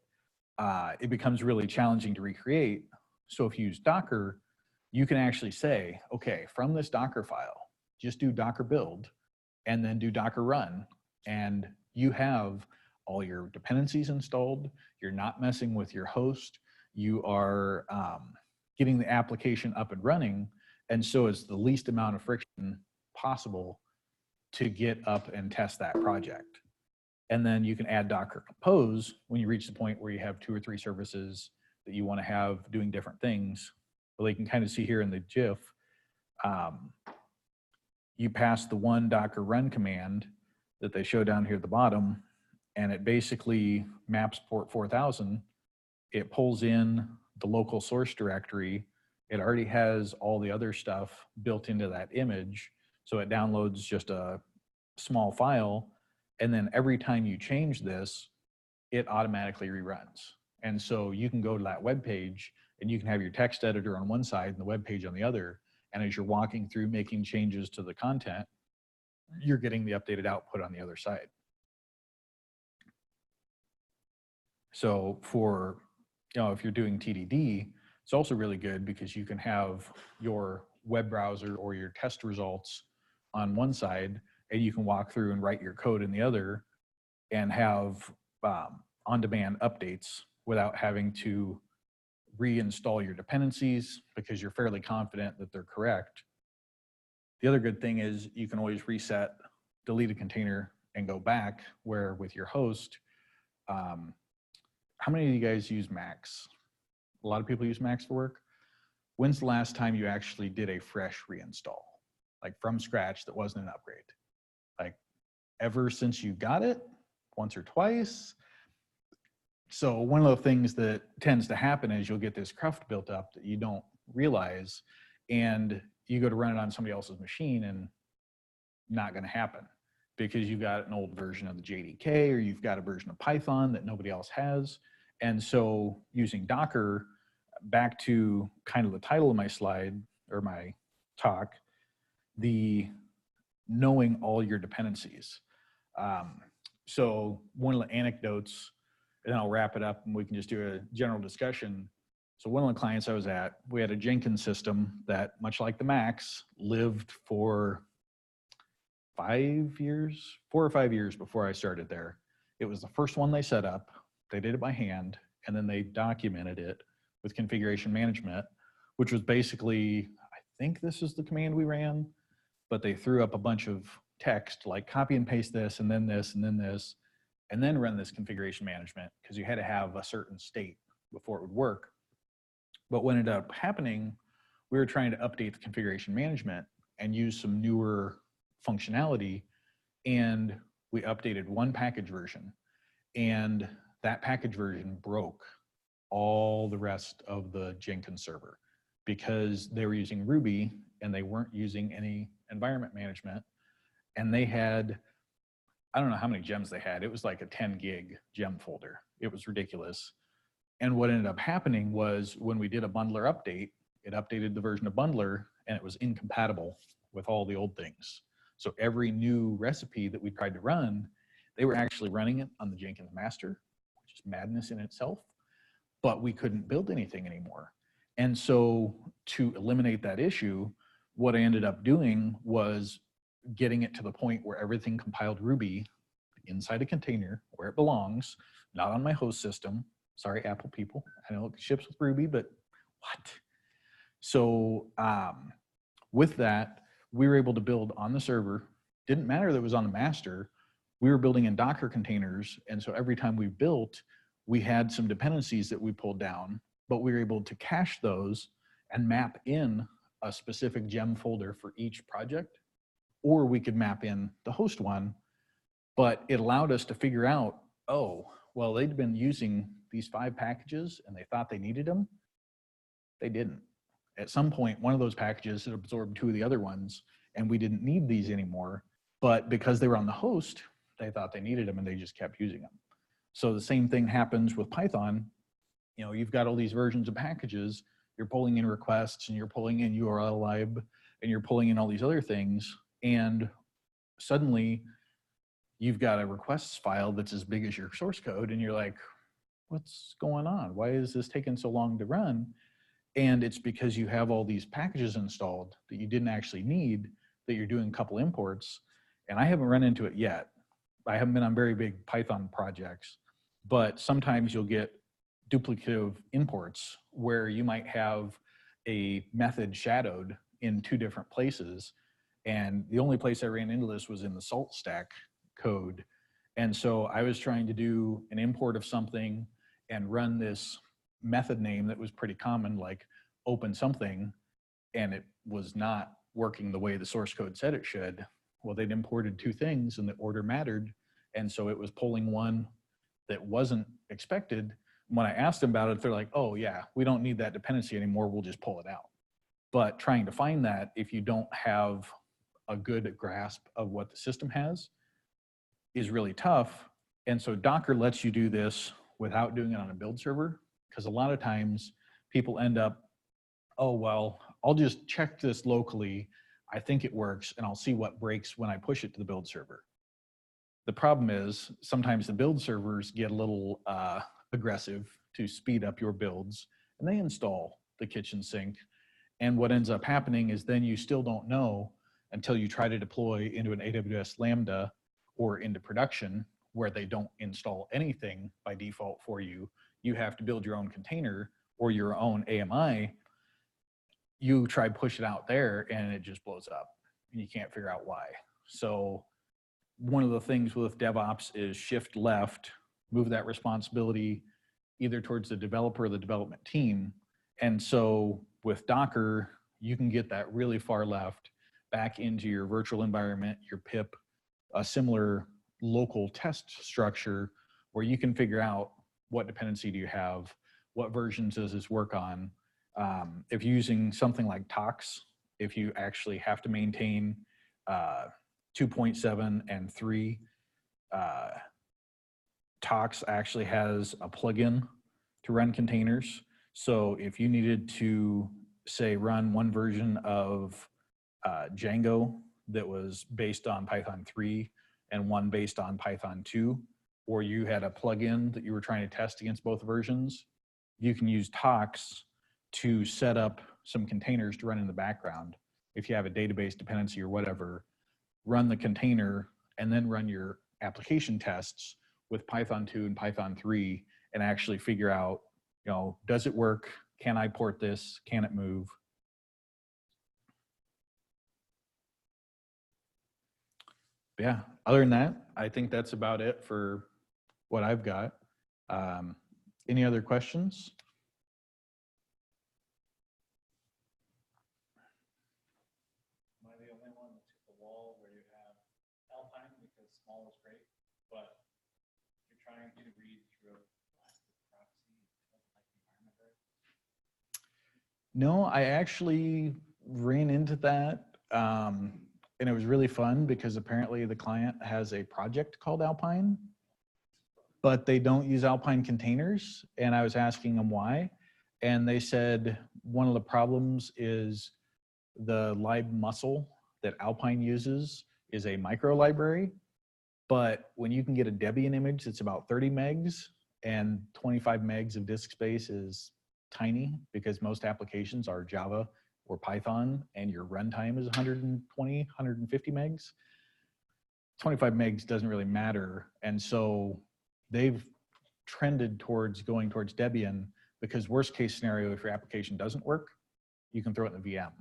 It becomes really challenging to recreate. So if you use Docker, you can actually say, okay, from this Docker file, just do Docker build and then do Docker run. And you have all your dependencies installed. You're not messing with your host. you are getting the application up and running. And so it's the least amount of friction possible to get up and test that project. And then you can add Docker Compose when you reach the point where you have 2 or 3 services that you want to have doing different things. Well, you can kind of see here in the GIF, you pass the one Docker run command that they show down here at the bottom, and it basically maps port 4000. It pulls in the local source directory. It already has all the other stuff built into that image. So it downloads just a small file. And then every time you change this, it automatically reruns. And so you can go to that web page and you can have your text editor on one side and the web page on the other. And as you're walking through making changes to the content, you're getting the updated output on the other side. So for, if you're doing TDD, it's also really good because you can have your web browser or your test results on one side, and you can walk through and write your code in the other and have on-demand updates without having to reinstall your dependencies because you're fairly confident that they're correct. The other good thing is you can always reset, delete a container, and go back, where with your host, how many of you guys use Macs? A lot of people use Macs for work. When's the last time you actually did a fresh reinstall, like from scratch that wasn't an upgrade? Like ever since you got it, once or twice? So one of the things that tends to happen is you'll get this cruft built up that you don't realize, and you go to run it on somebody else's machine and not going to happen because you've got an old version of the JDK or you've got a version of Python that nobody else has. And so using Docker, back to kind of the title of my slide or my talk, the knowing all your dependencies. So one of the anecdotes, and then I'll wrap it up and we can just do a general discussion. So one of the clients I was at, we had a Jenkins system that, much like the Macs, lived for 5 years, 4 or 5 years before I started there. It was the first one they set up. They did it by hand, and then they documented it with configuration management, which was basically, I think this is the command we ran, but they threw up a bunch of text like copy and paste this, and then this, and then this, and then run this configuration management because you had to have a certain state before it would work. But what ended up happening, we were trying to update the configuration management and use some newer functionality, and we updated one package version, and that package version broke all the rest of the Jenkins server because they were using Ruby and they weren't using any environment management. And they had, I don't know how many gems they had. It was like a 10 gig gem folder. It was ridiculous. And what ended up happening was when we did a bundler update, it updated the version of bundler and it was incompatible with all the old things. So every new recipe that we tried to run, they were actually running it on the Jenkins master, which is madness in itself, but we couldn't build anything anymore. And so to eliminate that issue, what I ended up doing was getting it to the point where everything compiled Ruby inside a container where it belongs, not on my host system. Sorry, Apple people. I know it ships with Ruby, but what? So with that, we were able to build on the server. Didn't matter that it was on the master. We were building in Docker containers. And so every time we built, we had some dependencies that we pulled down, but we were able to cache those and map in a specific gem folder for each project, or we could map in the host one, but it allowed us to figure out, oh, well, they'd been using these 5 packages and they thought they needed them. They didn't. At some point, one of those packages had absorbed 2 of the other ones and we didn't need these anymore, but because they were on the host, they thought they needed them and they just kept using them. So the same thing happens with Python. You know, you've got all these versions of packages, you're pulling in requests and you're pulling in URL lib and you're pulling in all these other things. And suddenly you've got a requests file that's as big as your source code. And you're like, what's going on? Why is this taking so long to run? And it's because you have all these packages installed that you didn't actually need, that you're doing a couple imports. And I haven't run into it yet. I haven't been on very big Python projects, but sometimes you'll get duplicative imports where you might have a method shadowed in two different places. And the only place I ran into this was in the salt stack code. And so I was trying to do an import of something and run this method name that was pretty common, like open something, and it was not working the way the source code said it should. Well, they'd imported two things and the order mattered. And so it was pulling one that wasn't expected. When I asked them about it, they're like, oh yeah, we don't need that dependency anymore. We'll just pull it out. But trying to find that if you don't have a good grasp of what the system has is really tough. And so Docker lets you do this without doing it on a build server, because a lot of times people end up, oh, well, I'll just check this locally. I think it works, and I'll see what breaks when I push it to the build server. The problem is sometimes the build servers get a little aggressive to speed up your builds, and they install the kitchen sink. And what ends up happening is then you still don't know until you try to deploy into an AWS Lambda or into production, where they don't install anything by default for you. You have to build your own container or your own AMI. You try push it out there and it just blows up and you can't figure out why. So one of the things with DevOps is shift left, move that responsibility either towards the developer or the development team. And so with Docker, you can get that really far left back into your virtual environment, your pip, a similar local test structure where you can figure out what dependency do you have, what versions does this work on. If you're using something like Tox, if you actually have to maintain 2.7 and 3, Tox actually has a plugin to run containers. So if you needed to, say, run one version of Django that was based on Python 3 and one based on Python 2, or you had a plugin that you were trying to test against both versions, you can use Tox to set up some containers to run in the background. If you have a database dependency or whatever, run the container and then run your application tests with Python 2 and Python 3 and actually figure out, you know, does it work? Can I port this? Can it move? Yeah, other than that, I think that's about it for what I've got. Any other questions? Am I the only one that took the wall where you have Alpine because small is great, but if you're trying to read through a elastic proxy, it doesn't like the environment very well? No, I actually ran into that. And it was really fun because apparently the client has a project called Alpine, but they don't use Alpine containers. And I was asking them why. And they said one of the problems is the lib muscle that Alpine uses is a micro library. But when you can get a Debian image that's about 30 megs and 25 megs of disk space is tiny because most applications are Java or Python and your runtime is 120, 150 megs. 25 megs doesn't really matter. And so they've trended towards going towards Debian because worst case scenario, if your application doesn't work, you can throw it in the VM.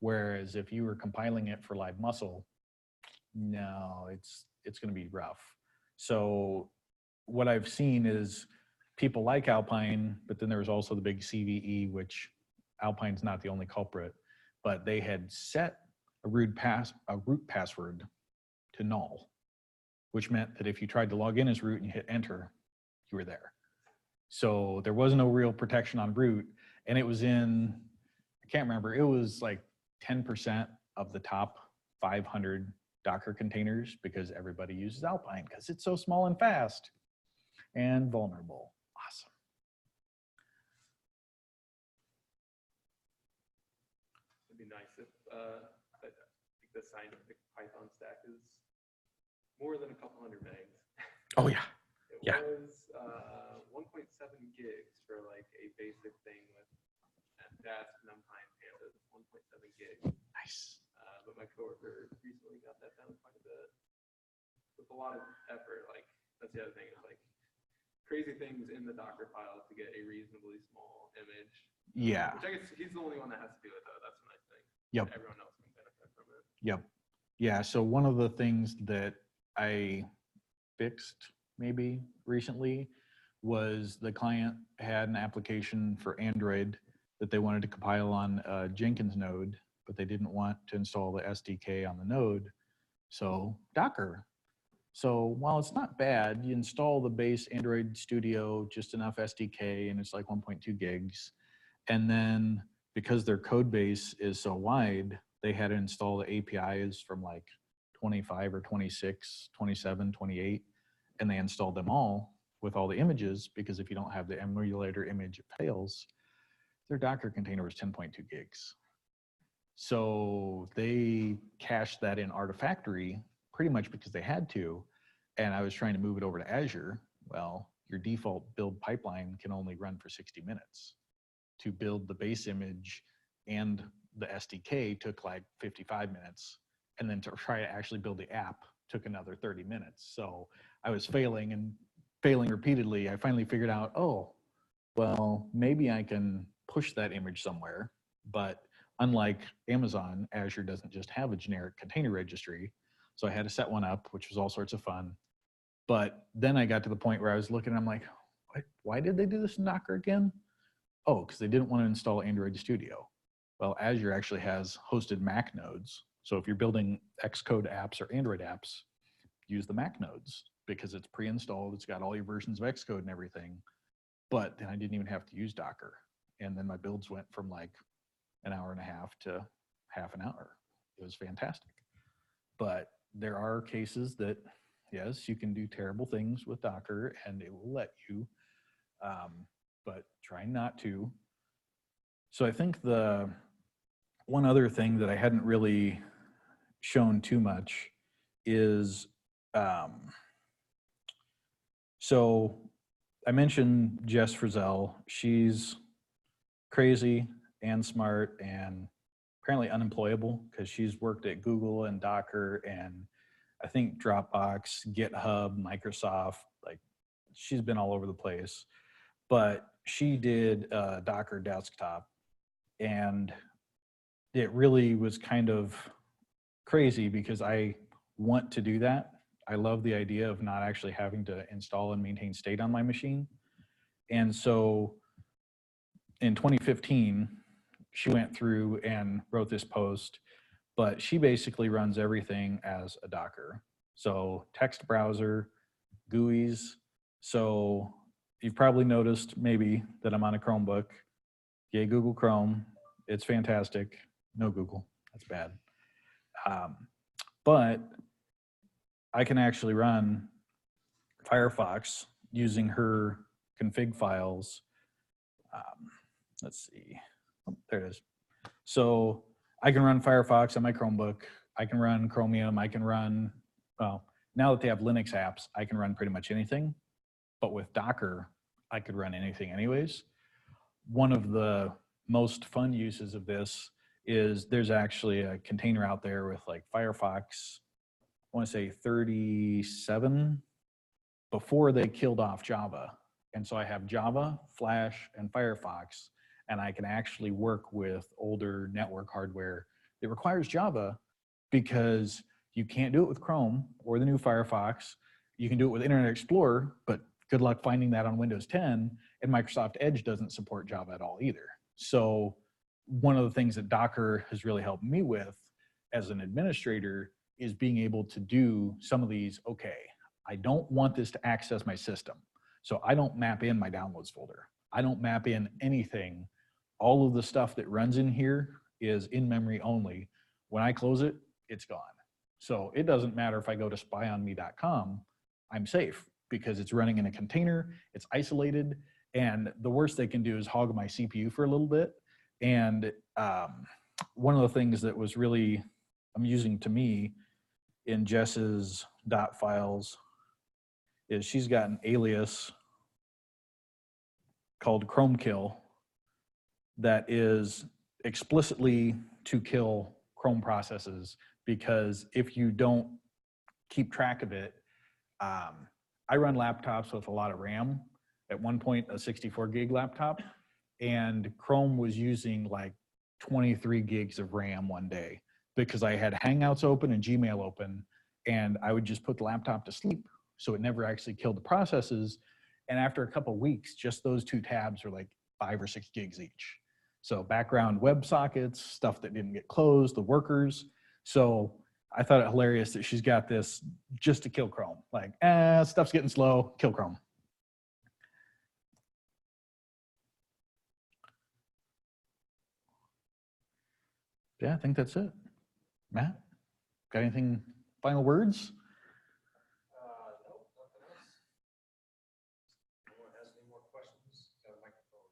Whereas if you were compiling it for lib muscle, no, it's going to be rough. So what I've seen is people like Alpine, but then there's also the big CVE, which Alpine's not the only culprit, but they had set a root password to null, which meant that if you tried to log in as root and you hit enter, you were there. So there was no real protection on root, and it was in, I can't remember, it was like 10% of the top 500 Docker containers because everybody uses Alpine because it's so small and fast and vulnerable. Awesome. It'd be nice if I think the scientific Python stack is more than a couple hundred megs. Oh yeah. It Yeah. was 1.7 gigs for like a basic thing with Dask, NumPy, and Pandas. 1.7 gigs. Nice. But my coworker recently got that down quite a bit with a lot of effort. Like that's the other thing is like crazy things in the Docker file to get a reasonably small image. Yeah. Which I guess he's the only one that has to do it, though. That's a nice thing. Yep. Everyone else can benefit from it. Yep. Yeah. So one of the things that I fixed maybe recently was the client had an application for Android that they wanted to compile on a Jenkins node, but they didn't want to install the SDK on the node. So Docker. So while it's not bad, you install the base Android Studio, just enough SDK, and it's like 1.2 gigs. And then because their code base is so wide, they had to install the APIs from like 25 or 26, 27, 28, and they installed them all with all the images, because if you don't have the emulator image, it fails. Their Docker container was 10.2 gigs. So they cached that in Artifactory pretty much because they had to. And I was trying to move it over to Azure. Well, your default build pipeline can only run for 60 minutes. To build the base image and the SDK took like 55 minutes. And then to try to actually build the app took another 30 minutes. So I was failing and failing repeatedly. I finally figured out, oh, well, maybe I can push that image somewhere. But unlike Amazon, Azure doesn't just have a generic container registry. So I had to set one up, which was all sorts of fun. But then I got to the point where I was looking, I'm like, why did they do this in Docker again? Oh, because they didn't want to install Android Studio. Well, Azure actually has hosted Mac nodes. So if you're building Xcode apps or Android apps, use the Mac nodes because it's pre-installed. It's got all your versions of Xcode and everything. But then I didn't even have to use Docker. And then my builds went from like an hour and a half to half an hour. It was fantastic. But there are cases that, yes, you can do terrible things with Docker and it will let you, but try not to. So I think the one other thing that I hadn't really shown too much is, so I mentioned Jess Frizzell. She's crazy and smart and apparently unemployable because she's worked at Google and Docker and I think Dropbox, GitHub, Microsoft, like she's been all over the place. But she did Docker desktop and it really was kind of crazy because I want to do that. I love the idea of not actually having to install and maintain state on my machine. And so in 2015, she went through and wrote this post, but she basically runs everything as a Docker. So text browser, GUIs. So you've probably noticed maybe that I'm on a Chromebook. Yay, Google Chrome. It's fantastic. No Google, that's bad. But I can actually run Firefox using her config files. Let's see, oh, there it is. So I can run Firefox on my Chromebook. I can run Chromium. I can run, well, now that they have Linux apps, I can run pretty much anything. But with Docker, I could run anything anyways. One of the most fun uses of this is there's actually a container out there with like Firefox, I want to say 37, before they killed off Java. And so I have Java, Flash, and Firefox, and I can actually work with older network hardware that requires Java because you can't do it with Chrome or the new Firefox. You can do it with Internet Explorer, but good luck finding that on Windows 10, and Microsoft Edge doesn't support Java at all either. So one of the things that Docker has really helped me with as an administrator is being able to do some of these, okay, I don't want this to access my system. So I don't map in my downloads folder. I don't map in anything. All of the stuff that runs in here is in memory only. When I close it, it's gone. So it doesn't matter if I go to spyonme.com, I'm safe because it's running in a container, it's isolated, and the worst they can do is hog my CPU for a little bit. And one of the things that was really amusing to me in Jess's dot files is she's got an alias called Chrome Kill that is explicitly to kill Chrome processes, because if you don't keep track of it, I run laptops with a lot of RAM, at one point a 64 gig laptop, and Chrome was using like 23 gigs of RAM one day because I had Hangouts open and Gmail open, and I would just put the laptop to sleep. So it never actually killed the processes. And after a couple of weeks, just those two tabs were like 5 or 6 gigs each. So background web sockets, stuff that didn't get closed, the workers. So I thought it hilarious that she's got this just to kill Chrome. Like, stuff's getting slow, kill Chrome. Yeah, I think that's it. Matt, got anything, final words? Nope, nothing else. No one has any more questions? Got a microphone.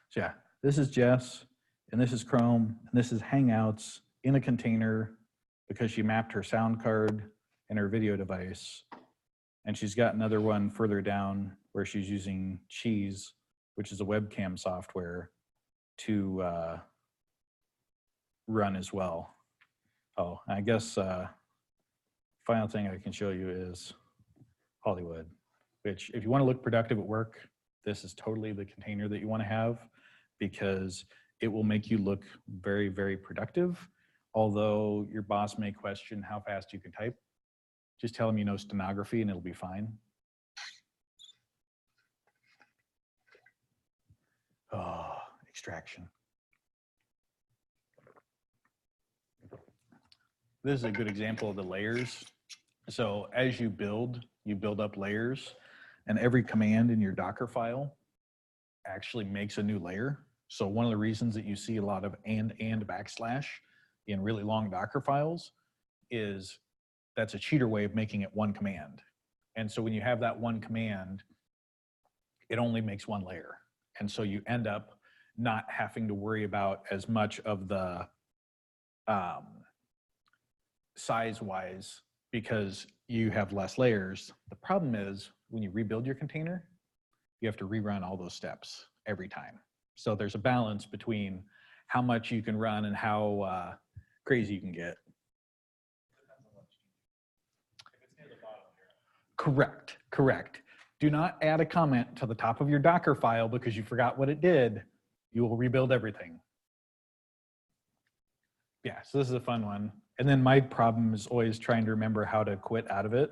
So yeah, this is Jess, and this is Chrome, and this is Hangouts in a container because she mapped her sound card and her video device. And she's got another one further down where she's using Cheese, which is a webcam software, to run as well. Oh, I guess final thing I can show you is Hollywood, which if you want to look productive at work, this is totally the container that you want to have because it will make you look very, very productive. Although your boss may question how fast you can type, just tell them you know stenography and it'll be fine. Oh, extraction. This is a good example of the layers. So as you build up layers, and every command in your Docker file actually makes a new layer. So one of the reasons that you see a lot of and backslash in really long Docker files is that's a cheater way of making it one command. And so when you have that one command, it only makes one layer. And so you end up not having to worry about as much of the size-wise because you have less layers. The problem is when you rebuild your container, you have to rerun all those steps every time. So there's a balance between how much you can run and how crazy you can get. Correct, correct. Do not add a comment to the top of your Docker file because you forgot what it did. You will rebuild everything. Yeah, so this is a fun one. And then my problem is always trying to remember how to quit out of it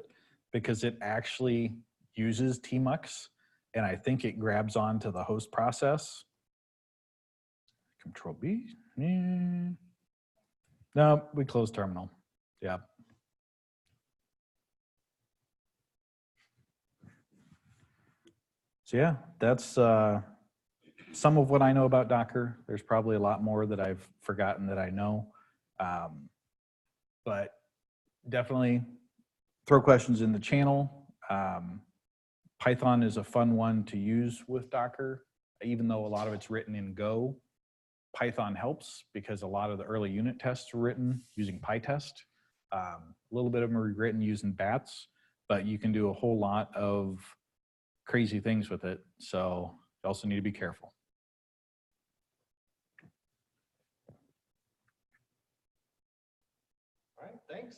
because it actually uses tmux and I think it grabs onto the host process. Control B. Yeah. No, we closed terminal. Yeah. So yeah, that's some of what I know about Docker. There's probably a lot more that I've forgotten that I know. But definitely throw questions in the channel. Python is a fun one to use with Docker, even though a lot of it's written in Go. Python helps because a lot of the early unit tests were written using PyTest. A little bit of them are written using bats, but you can do a whole lot of crazy things with it. So you also need to be careful. All right, thanks.